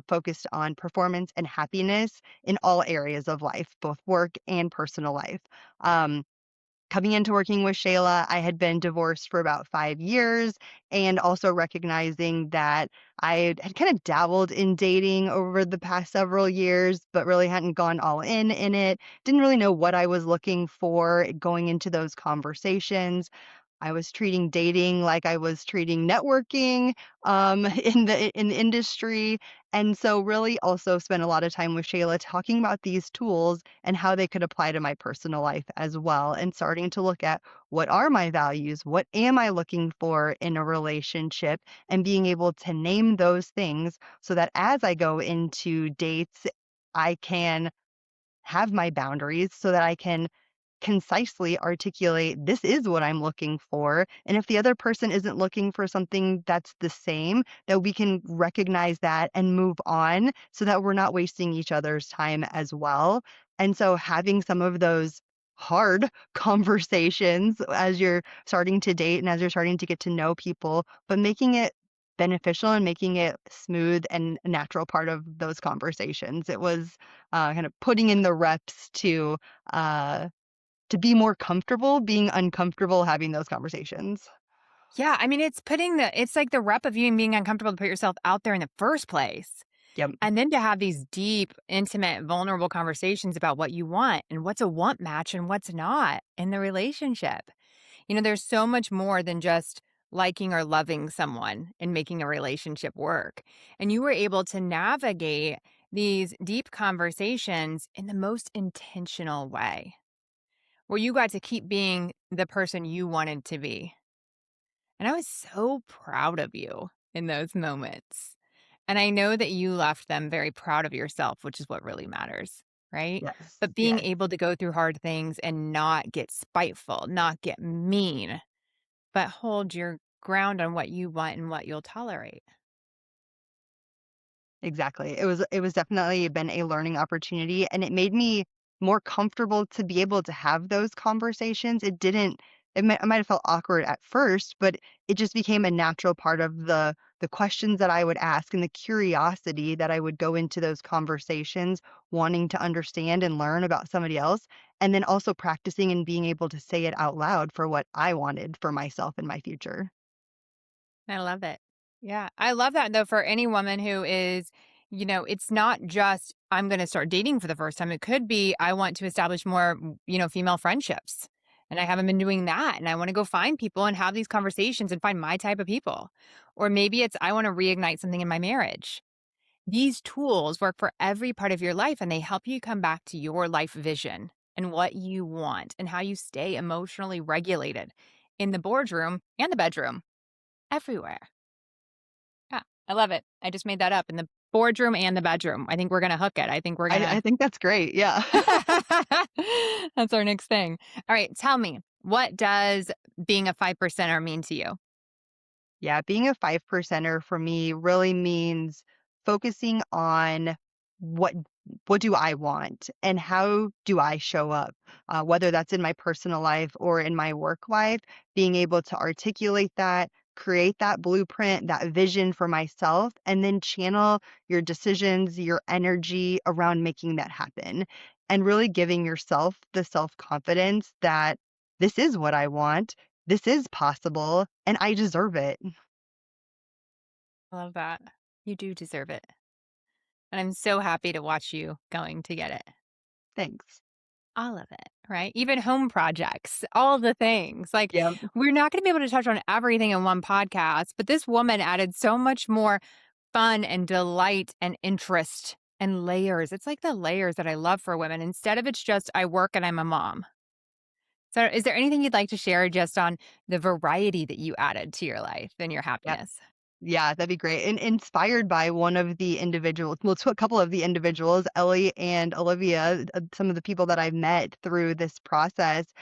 focused on performance and happiness in all areas of life, both work and personal life. Um, coming into working with Shayla, I had been divorced for about 5 years, and also recognizing that I had kind of dabbled in dating over the past several years, but really hadn't gone all in it. Didn't really know what I was looking for going into those conversations. I was treating dating like I was treating networking, in the industry, and so really also spent a lot of time with Shayla talking about these tools and how they could apply to my personal life as well, and starting to look at what are my values, what am I looking for in a relationship, and being able to name those things so that as I go into dates, I can have my boundaries so that I can concisely articulate, this is what I'm looking for. And if the other person isn't looking for something that's the same, that we can recognize that and move on so that we're not wasting each other's time as well. And so having some of those hard conversations as you're starting to date and as you're starting to get to know people, but making it beneficial and making it smooth and a natural part of those conversations. It was kind of putting in the reps uh, to be more comfortable being uncomfortable having those conversations. Yeah, I mean, it's like the rep of you being uncomfortable to put yourself out there in the first place. Yep, And then to have these deep, intimate, vulnerable conversations about what you want and what's a want match and what's not in the relationship. There's so much more than just liking or loving someone and making a relationship work. And you were able to navigate these deep conversations in the most intentional way, where you got to keep being the person you wanted to be. And I was so proud of you in those moments. And I know that you left them very proud of yourself, which is what really matters, right? yes, But being yes. able to go through hard things and not get spiteful, not get mean, but hold your ground on what you want and what you'll tolerate. Exactly. It was definitely been a learning opportunity, and it made me more comfortable to be able to have those conversations. It might have felt awkward at first, but it just became a natural part of the questions that I would ask and the curiosity that I would go into those conversations, wanting to understand and learn about somebody else, and then also practicing and being able to say it out loud for what I wanted for myself and my future. I love it. Yeah. I love that though for any woman who is, it's not just I'm going to start dating for the first time. It could be I want to establish more, female friendships. And I haven't been doing that. And I want to go find people and have these conversations and find my type of people. Or maybe it's I want to reignite something in my marriage. These tools work for every part of your life and they help you come back to your life vision and what you want and how you stay emotionally regulated in the boardroom and the bedroom, everywhere. Yeah, I love it. I just made that up in the boardroom and the bedroom. I think we're gonna hook it. I think we're I gonna think that's great. Yeah. That's our next thing. All right, tell me, what does being a 5 percenter mean to you? Yeah, being a 5 percenter for me really means focusing on what what do I want and how do I show up, whether that's in my personal life or in my work life, being able to articulate that, create that blueprint, that vision for myself, and then channel your decisions, your energy around making that happen. And really giving yourself the self-confidence that this is what I want, this is possible, and I deserve it. I love that. You do deserve it. And I'm so happy to watch you going to get it. Thanks. All of it, right? Even home projects, all the things. Like, Yep. we're not going to be able to touch on everything in one podcast, but this woman added so much more fun and delight and interest and layers. It's like the layers that I love for women instead of it's just I work and I'm a mom. So, is there anything you'd like to share just on the variety that you added to your life and your Yep. happiness? Yeah, that'd be great. And inspired by one of the individuals, well, to a couple of the individuals, Ellie and Olivia, some of the people that I've met through this process,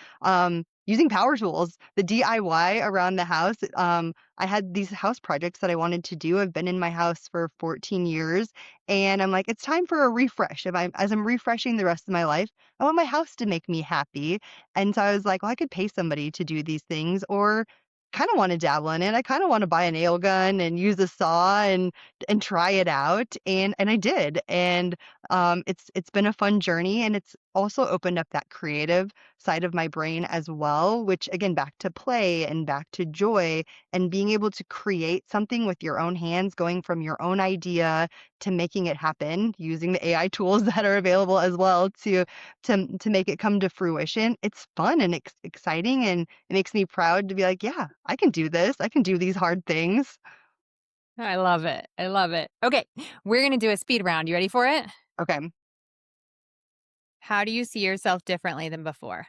using power tools, the DIY around the house. I had these house projects that I wanted to do. I've been in my house for 14 years, and I'm like, it's time for a refresh. As I'm refreshing the rest of my life, I want my house to make me happy. And so I was like, well, I could pay somebody to do these things, or kind of want to dabble in it. I kind of want to buy a nail gun and use a saw and try it out. And I did. And it's been a fun journey, and it's also opened up that creative side of my brain as well, which again, back to play and back to joy and being able to create something with your own hands, going from your own idea to making it happen using the AI tools that are available as well to make it come to fruition. It's fun and exciting, and it makes me proud to be like, yeah, I can do this. I can do these hard things. I love it. I love it. Okay, we're gonna do a speed round. You ready for it? Okay. How do you see yourself differently than before?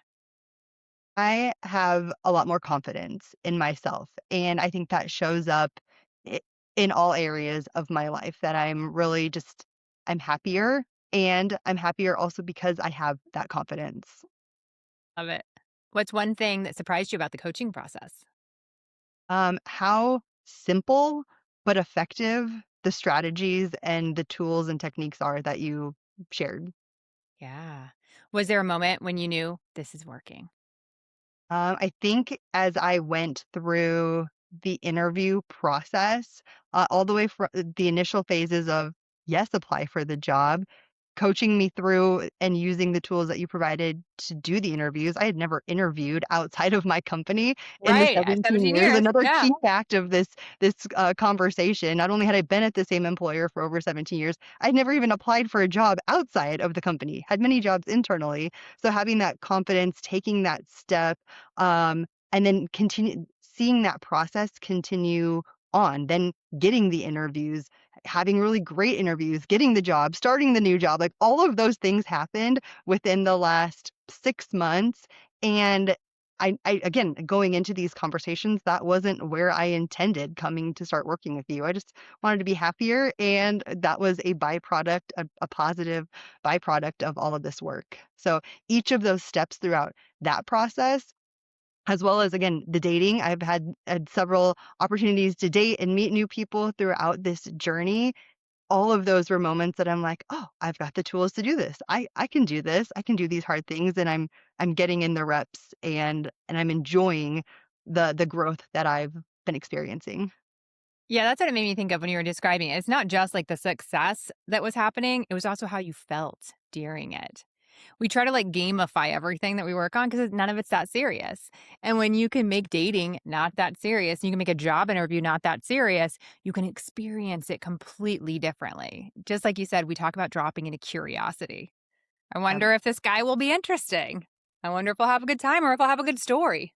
I have a lot more confidence in myself. And I think that shows up i- in all areas of my life that I'm really just, I'm happier. And I'm happier also because I have that confidence. Love it. What's one thing that surprised you about the coaching process? How simple but effective the strategies and the tools and techniques are that you shared. Yeah. Was there a moment when you knew this is working? I think as I went through the interview process, all the way from the initial phases of, yes, apply for the job, coaching me through and using the tools that you provided to do the interviews. I had never interviewed outside of my company in the Right, at 17 17 years. years. Another Yeah. key fact of this conversation, not only had I been at the same employer for over 17 years, I'd never even applied for a job outside of the company, had many jobs internally. So having that confidence, taking that step, and then continue seeing that process continue on, then getting the interviews, having really great interviews, getting the job, starting the new job, like all of those things happened within the last 6 months. And I again, going into these conversations, that wasn't where I intended coming to start working with you. I just wanted to be happier, and that was a byproduct, a positive byproduct of all of this work. So each of those steps throughout that process, as well as, again, the dating. I've had several opportunities to date and meet new people throughout this journey. All of those were moments that I'm like, "Oh, I've got the tools to do this. I can do this. I can do these hard things," and I'm getting in the reps, and I'm enjoying the growth that I've been experiencing. Yeah, that's what it made me think of when you were describing it. It's not just like the success that was happening, it was also how you felt during it. We try to like gamify everything that we work on because none of it's that serious. And when you can make dating not that serious, you can make a job interview not that serious, you can experience it completely differently. Just like you said, we talk about dropping into curiosity. I wonder if this guy will be interesting. I wonder if I'll have a good time or if I'll have a good story.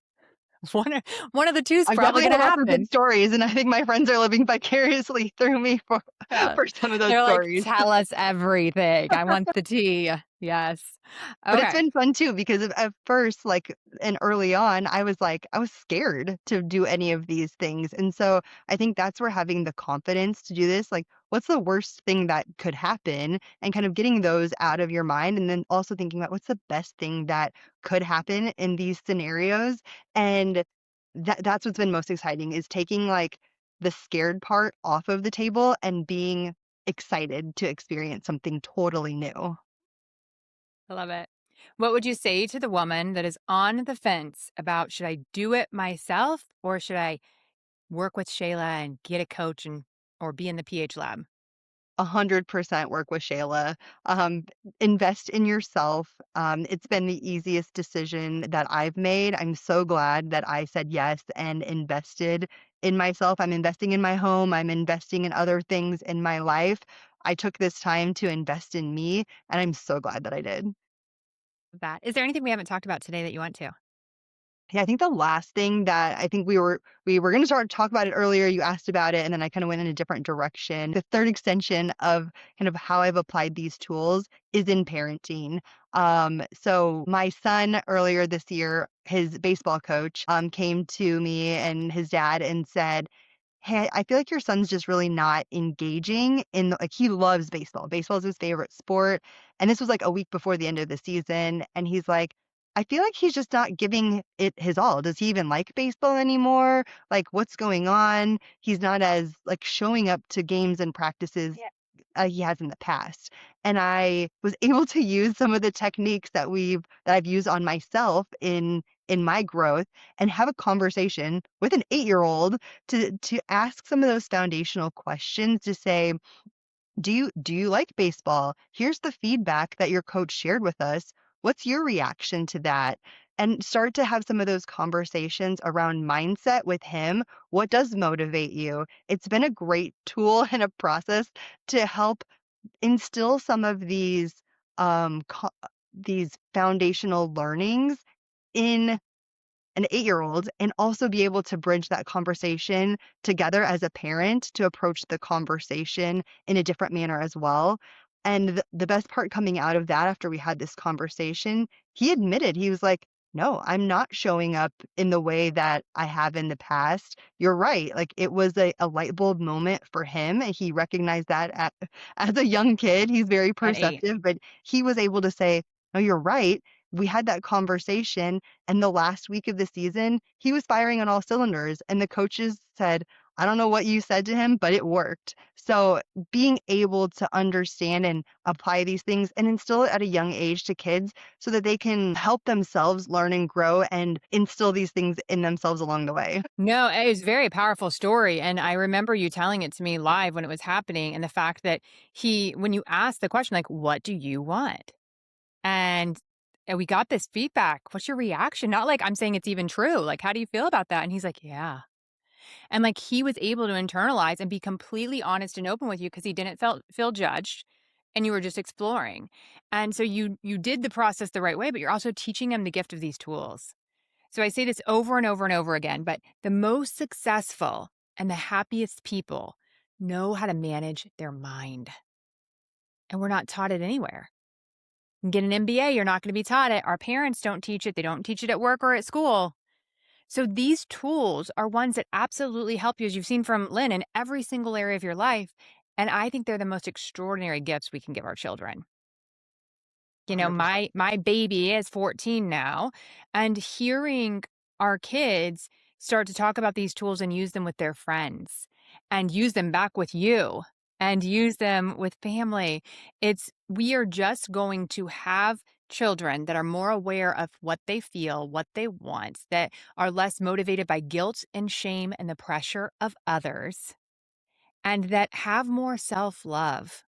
One, of- one of the two is I've probably definitely going to had lots of good happen. stories, and I think my friends are living vicariously through me for Yeah. for some of those They're like, stories. tell us everything. I want the tea. Yes. But it's Okay. been fun too because at first, like, and early on, I was like, I was scared to do any of these things. And so I think that's where having the confidence to do this, like, what's the worst thing that could happen? And kind of getting those out of your mind. And then also thinking about what's the best thing that could happen in these scenarios. And that's what's been most exciting is taking like the scared part off of the table and being excited to experience something totally new. I love it. What would you say to the woman that is on the fence about should I do it myself or should I work with Shayla and get a coach and or be in the PH lab? 100% work with Shayla. Um, invest in yourself. It's been the easiest decision that I've made. I'm so glad that I said yes and invested in myself. I'm investing in my home. I'm investing in other things in my life. I took this time to invest in me, and I'm so glad that I did. That is there anything we haven't talked about today that you want to? Yeah, I think the last thing that I think we were gonna start to talk about it earlier, you asked about it, and then I kinda went in a different direction. The third extension of kind of how I've applied these tools is in parenting. So my son earlier this year, his baseball coach, came to me and his dad and said, "Hey, I feel like your son's just really not engaging in the," like, he loves baseball. Baseball is his favorite sport, and this was, like, a week before the end of the season, and he's like, "I feel like he's just not giving it his all. Does he even like baseball anymore? Like, what's going on? He's not as, like, showing up to games and practices he has in the past." And I was able to use some of the techniques that I've used on myself in my growth and have a conversation with an 8-year-old to ask some of those foundational questions to say, do you like baseball? Here's the feedback that your coach shared with us. What's your reaction to that? And start to have some of those conversations around mindset with him. What does motivate you? It's been a great tool and a process to help instill some of these foundational learnings in an 8-year-old and also be able to bridge that conversation together as a parent to approach the conversation in a different manner as well. And the best part coming out of that after we had this conversation, he admitted, he was like, "No, I'm not showing up in the way that I have in the past. You're right." Like it was a light bulb moment for him. And he recognized that as a young kid. He's very At 8. perceptive, but he was able to say, "No, you're right. We had that conversation and the last week of the season, he was firing on all cylinders, and the coaches said, "I don't know what you said to him, but it worked." So, being able to understand and apply these things and instill it at a young age to kids so that they can help themselves learn and grow and instill these things in themselves along the way. No, it was a very powerful story, and I remember you telling it to me live when it was happening, and the fact that when you asked the question, like, "What do you want?" And we got this feedback. "What's your reaction?" Not like, "I'm saying it's even true." Like, "How do you feel about that?" And he's like, "Yeah." And, like, he was able to internalize and be completely honest and open with you because he didn't feel judged, and you were just exploring. And so you did the process the right way, but you're also teaching him the gift of these tools. So I say this over and over and over again, but the most successful and the happiest people know how to manage their mind, and we're not taught it anywhere. You can get an MBA, you're not gonna be taught it. Our parents don't teach it, they don't teach it at work or at school. So these tools are ones that absolutely help you, as you've seen from Lynn, in every single area of your life, and I think they're the most extraordinary gifts we can give our children. You know, 100%. my baby is 14 now, and hearing our kids start to talk about these tools and use them with their friends and use them back with you and use them with family. We are just going to have children that are more aware of what they feel, what they want, that are less motivated by guilt and shame and the pressure of others, and that have more self-love.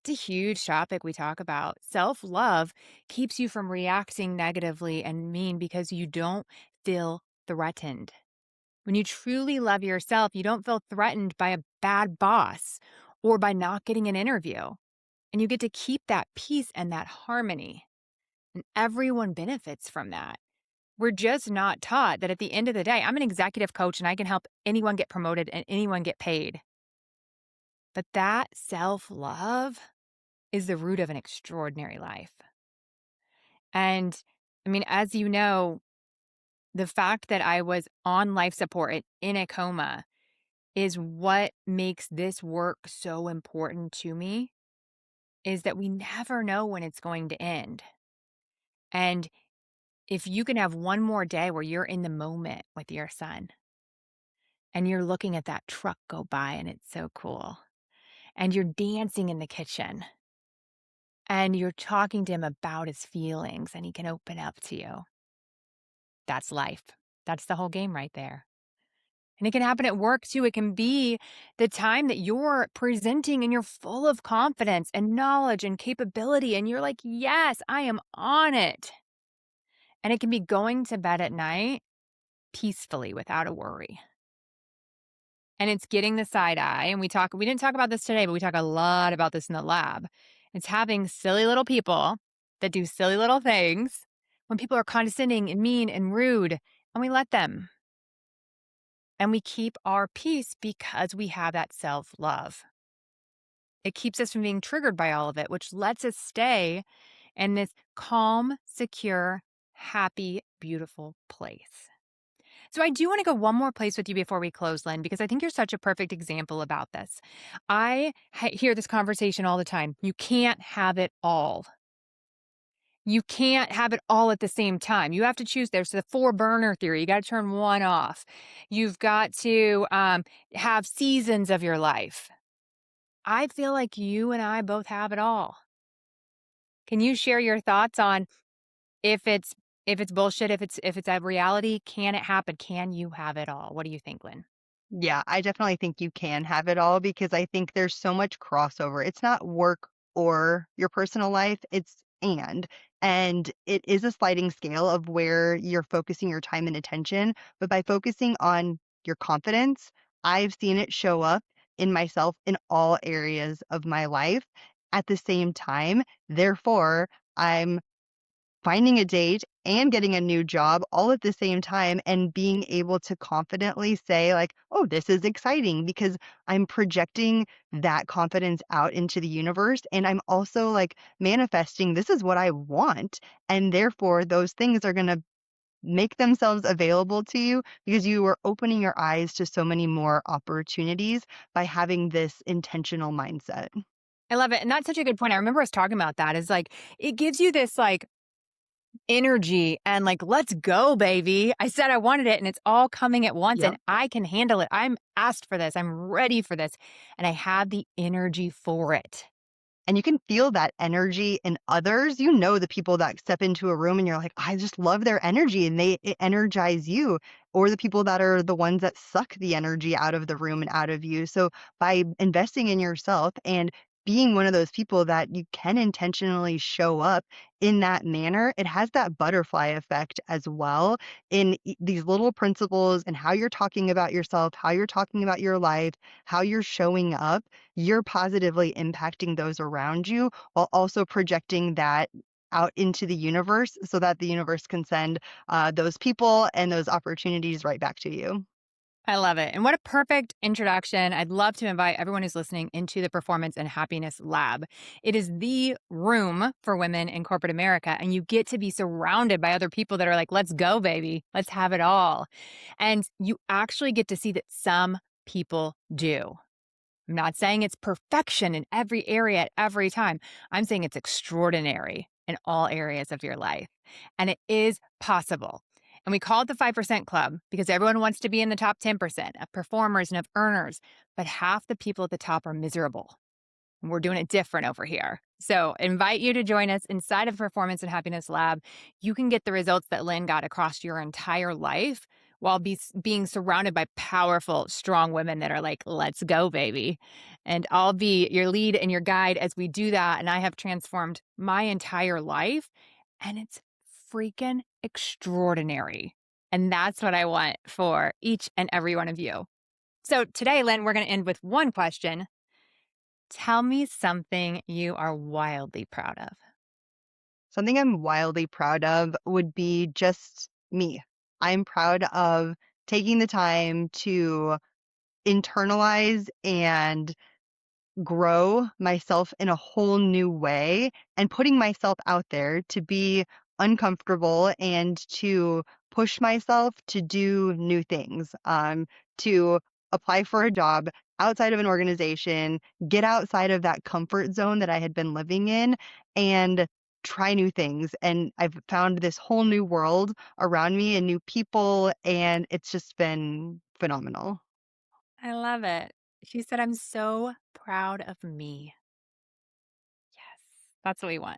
It's a huge topic we talk about. Self love keeps you from reacting negatively and mean because you don't feel threatened. When you truly love yourself, you don't feel threatened by a bad boss or by not getting an interview. And you get to keep that peace and that harmony. And everyone benefits from that. We're just not taught that at the end of the day, I'm an executive coach and I can help anyone get promoted and anyone get paid. But that self love is the root of an extraordinary life. And I mean, as you know, the fact that I was on life support in a coma is what makes this work so important to me, is that we never know when it's going to end. And if you can have one more day where you're in the moment with your son and you're looking at that truck go by and it's so cool, and you're dancing in the kitchen and you're talking to him about his feelings and he can open up to you, that's life. That's the whole game right there. And it can happen at work too. It can be the time that you're presenting and you're full of confidence and knowledge and capability. And you're like, yes, I am on it. And it can be going to bed at night peacefully without a worry. And it's getting the side eye. And we didn't talk about this today, but we talk a lot about this in the lab. It's having silly little people that do silly little things when people are condescending and mean and rude, and we let them. And we keep our peace because we have that self love. It keeps us from being triggered by all of it, which lets us stay in this calm, secure, happy, beautiful place. So, I do want to go one more place with you before we close, Lynn, because I think you're such a perfect example about this. I hear this conversation all the time. You can't have it all. You can't have it all at the same time. You have to choose. There's the four burner theory. You got to turn one off. You've got to have seasons of your life. I feel like you and I both have it all. Can you share your thoughts on if it's If it's bullshit, if it's a reality, can it happen? Can you have it all? What do you think, Lynn? Yeah, I definitely think you can have it all because I think there's so much crossover. It's not work or your personal life, it's and. And it is a sliding scale of where you're focusing your time and attention. But by focusing on your confidence, I've seen it show up in myself in all areas of my life at the same time. Therefore, I'm finding a date and getting a new job all at the same time and being able to confidently say like, "Oh, this is exciting," because I'm projecting that confidence out into the universe and I'm also like manifesting this is what I want and therefore those things are going to make themselves available to you because you are opening your eyes to so many more opportunities by having this intentional mindset. I love it. And that's such a good point. I remember us talking about that is like, it gives you this like energy and like, let's go, baby. I said I wanted it and it's all coming at once and Yep. I can handle it. I'm asked for this. I'm ready for this. And I have the energy for it. And you can feel that energy in others. You know the people that step into a room and you're like, "I just love their energy," and it energize you, or the people that are the ones that suck the energy out of the room and out of you. So by investing in yourself and being one of those people that you can intentionally show up in that manner, it has that butterfly effect as well in these little principles and how you're talking about yourself, how you're talking about your life, how you're showing up you're positively impacting those around you while also projecting that out into the universe so that the universe can send those people and those opportunities right back to you. I love it. And what a perfect introduction. I'd love to invite everyone who's listening into the Performance and Happiness Lab. It is the room for women in corporate America, and you get to be surrounded by other people that are like, let's go, baby. Let's have it all. And you actually get to see that some people do. I'm not saying it's perfection in every area at every time. I'm saying it's extraordinary in all areas of your life. And it is possible. And we call it the 5% Club because everyone wants to be in the top 10% of performers and of earners, but half the people at the top are miserable. We're doing it different over here. So, invite you to join us inside of Performance and Happiness Lab. You can get the results that Lynn got across your entire life while being surrounded by powerful, strong women that are like, let's go, baby. And I'll be your lead and your guide as we do that. And I have transformed my entire life, and it's freaking extraordinary. And that's what I want for each and every one of you. So, today, Lynn, we're going to end with one question. Tell me something you are wildly proud of. Something I'm wildly proud of would be just me. I'm proud of taking the time to internalize and grow myself in a whole new way and putting myself out there to be uncomfortable and to push myself to do new things, to apply for a job outside of an organization, get outside of that comfort zone that I had been living in, and try new things. And I've found this whole new world around me and new people, and it's just been phenomenal. I love it. She said, I'm so proud of me. Yes, that's what we want.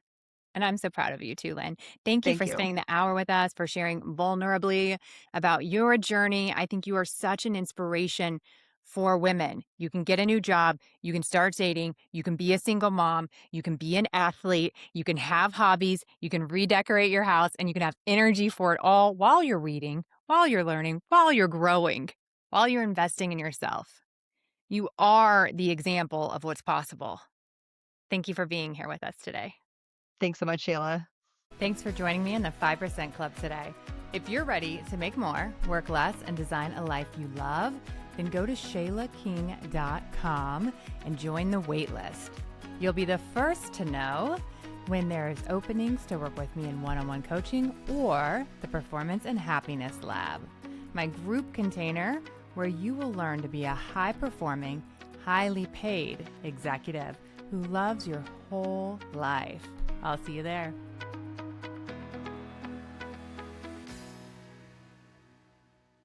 And I'm so proud of you too, Lynn. Thank you Thank for you. spending the hour with us, for sharing vulnerably about your journey. I think you are such an inspiration for women. You can get a new job, you can start dating, you can be a single mom, you can be an athlete, you can have hobbies, you can redecorate your house, and you can have energy for it all while you're reading, while you're learning, while you're growing, while you're investing in yourself. You are the example of what's possible. Thank you for being here with us today. Thanks so much, Shayla. Thanks for joining me in the 5% Club today. If you're ready to make more, work less, and design a life you love, then go to shaylaking.com and join the waitlist. You'll be the first to know when there's openings to work with me in one-on-one coaching or the Performance and Happiness Lab, my group container where you will learn to be a high-performing, highly paid executive who loves your whole life. I'll see you there.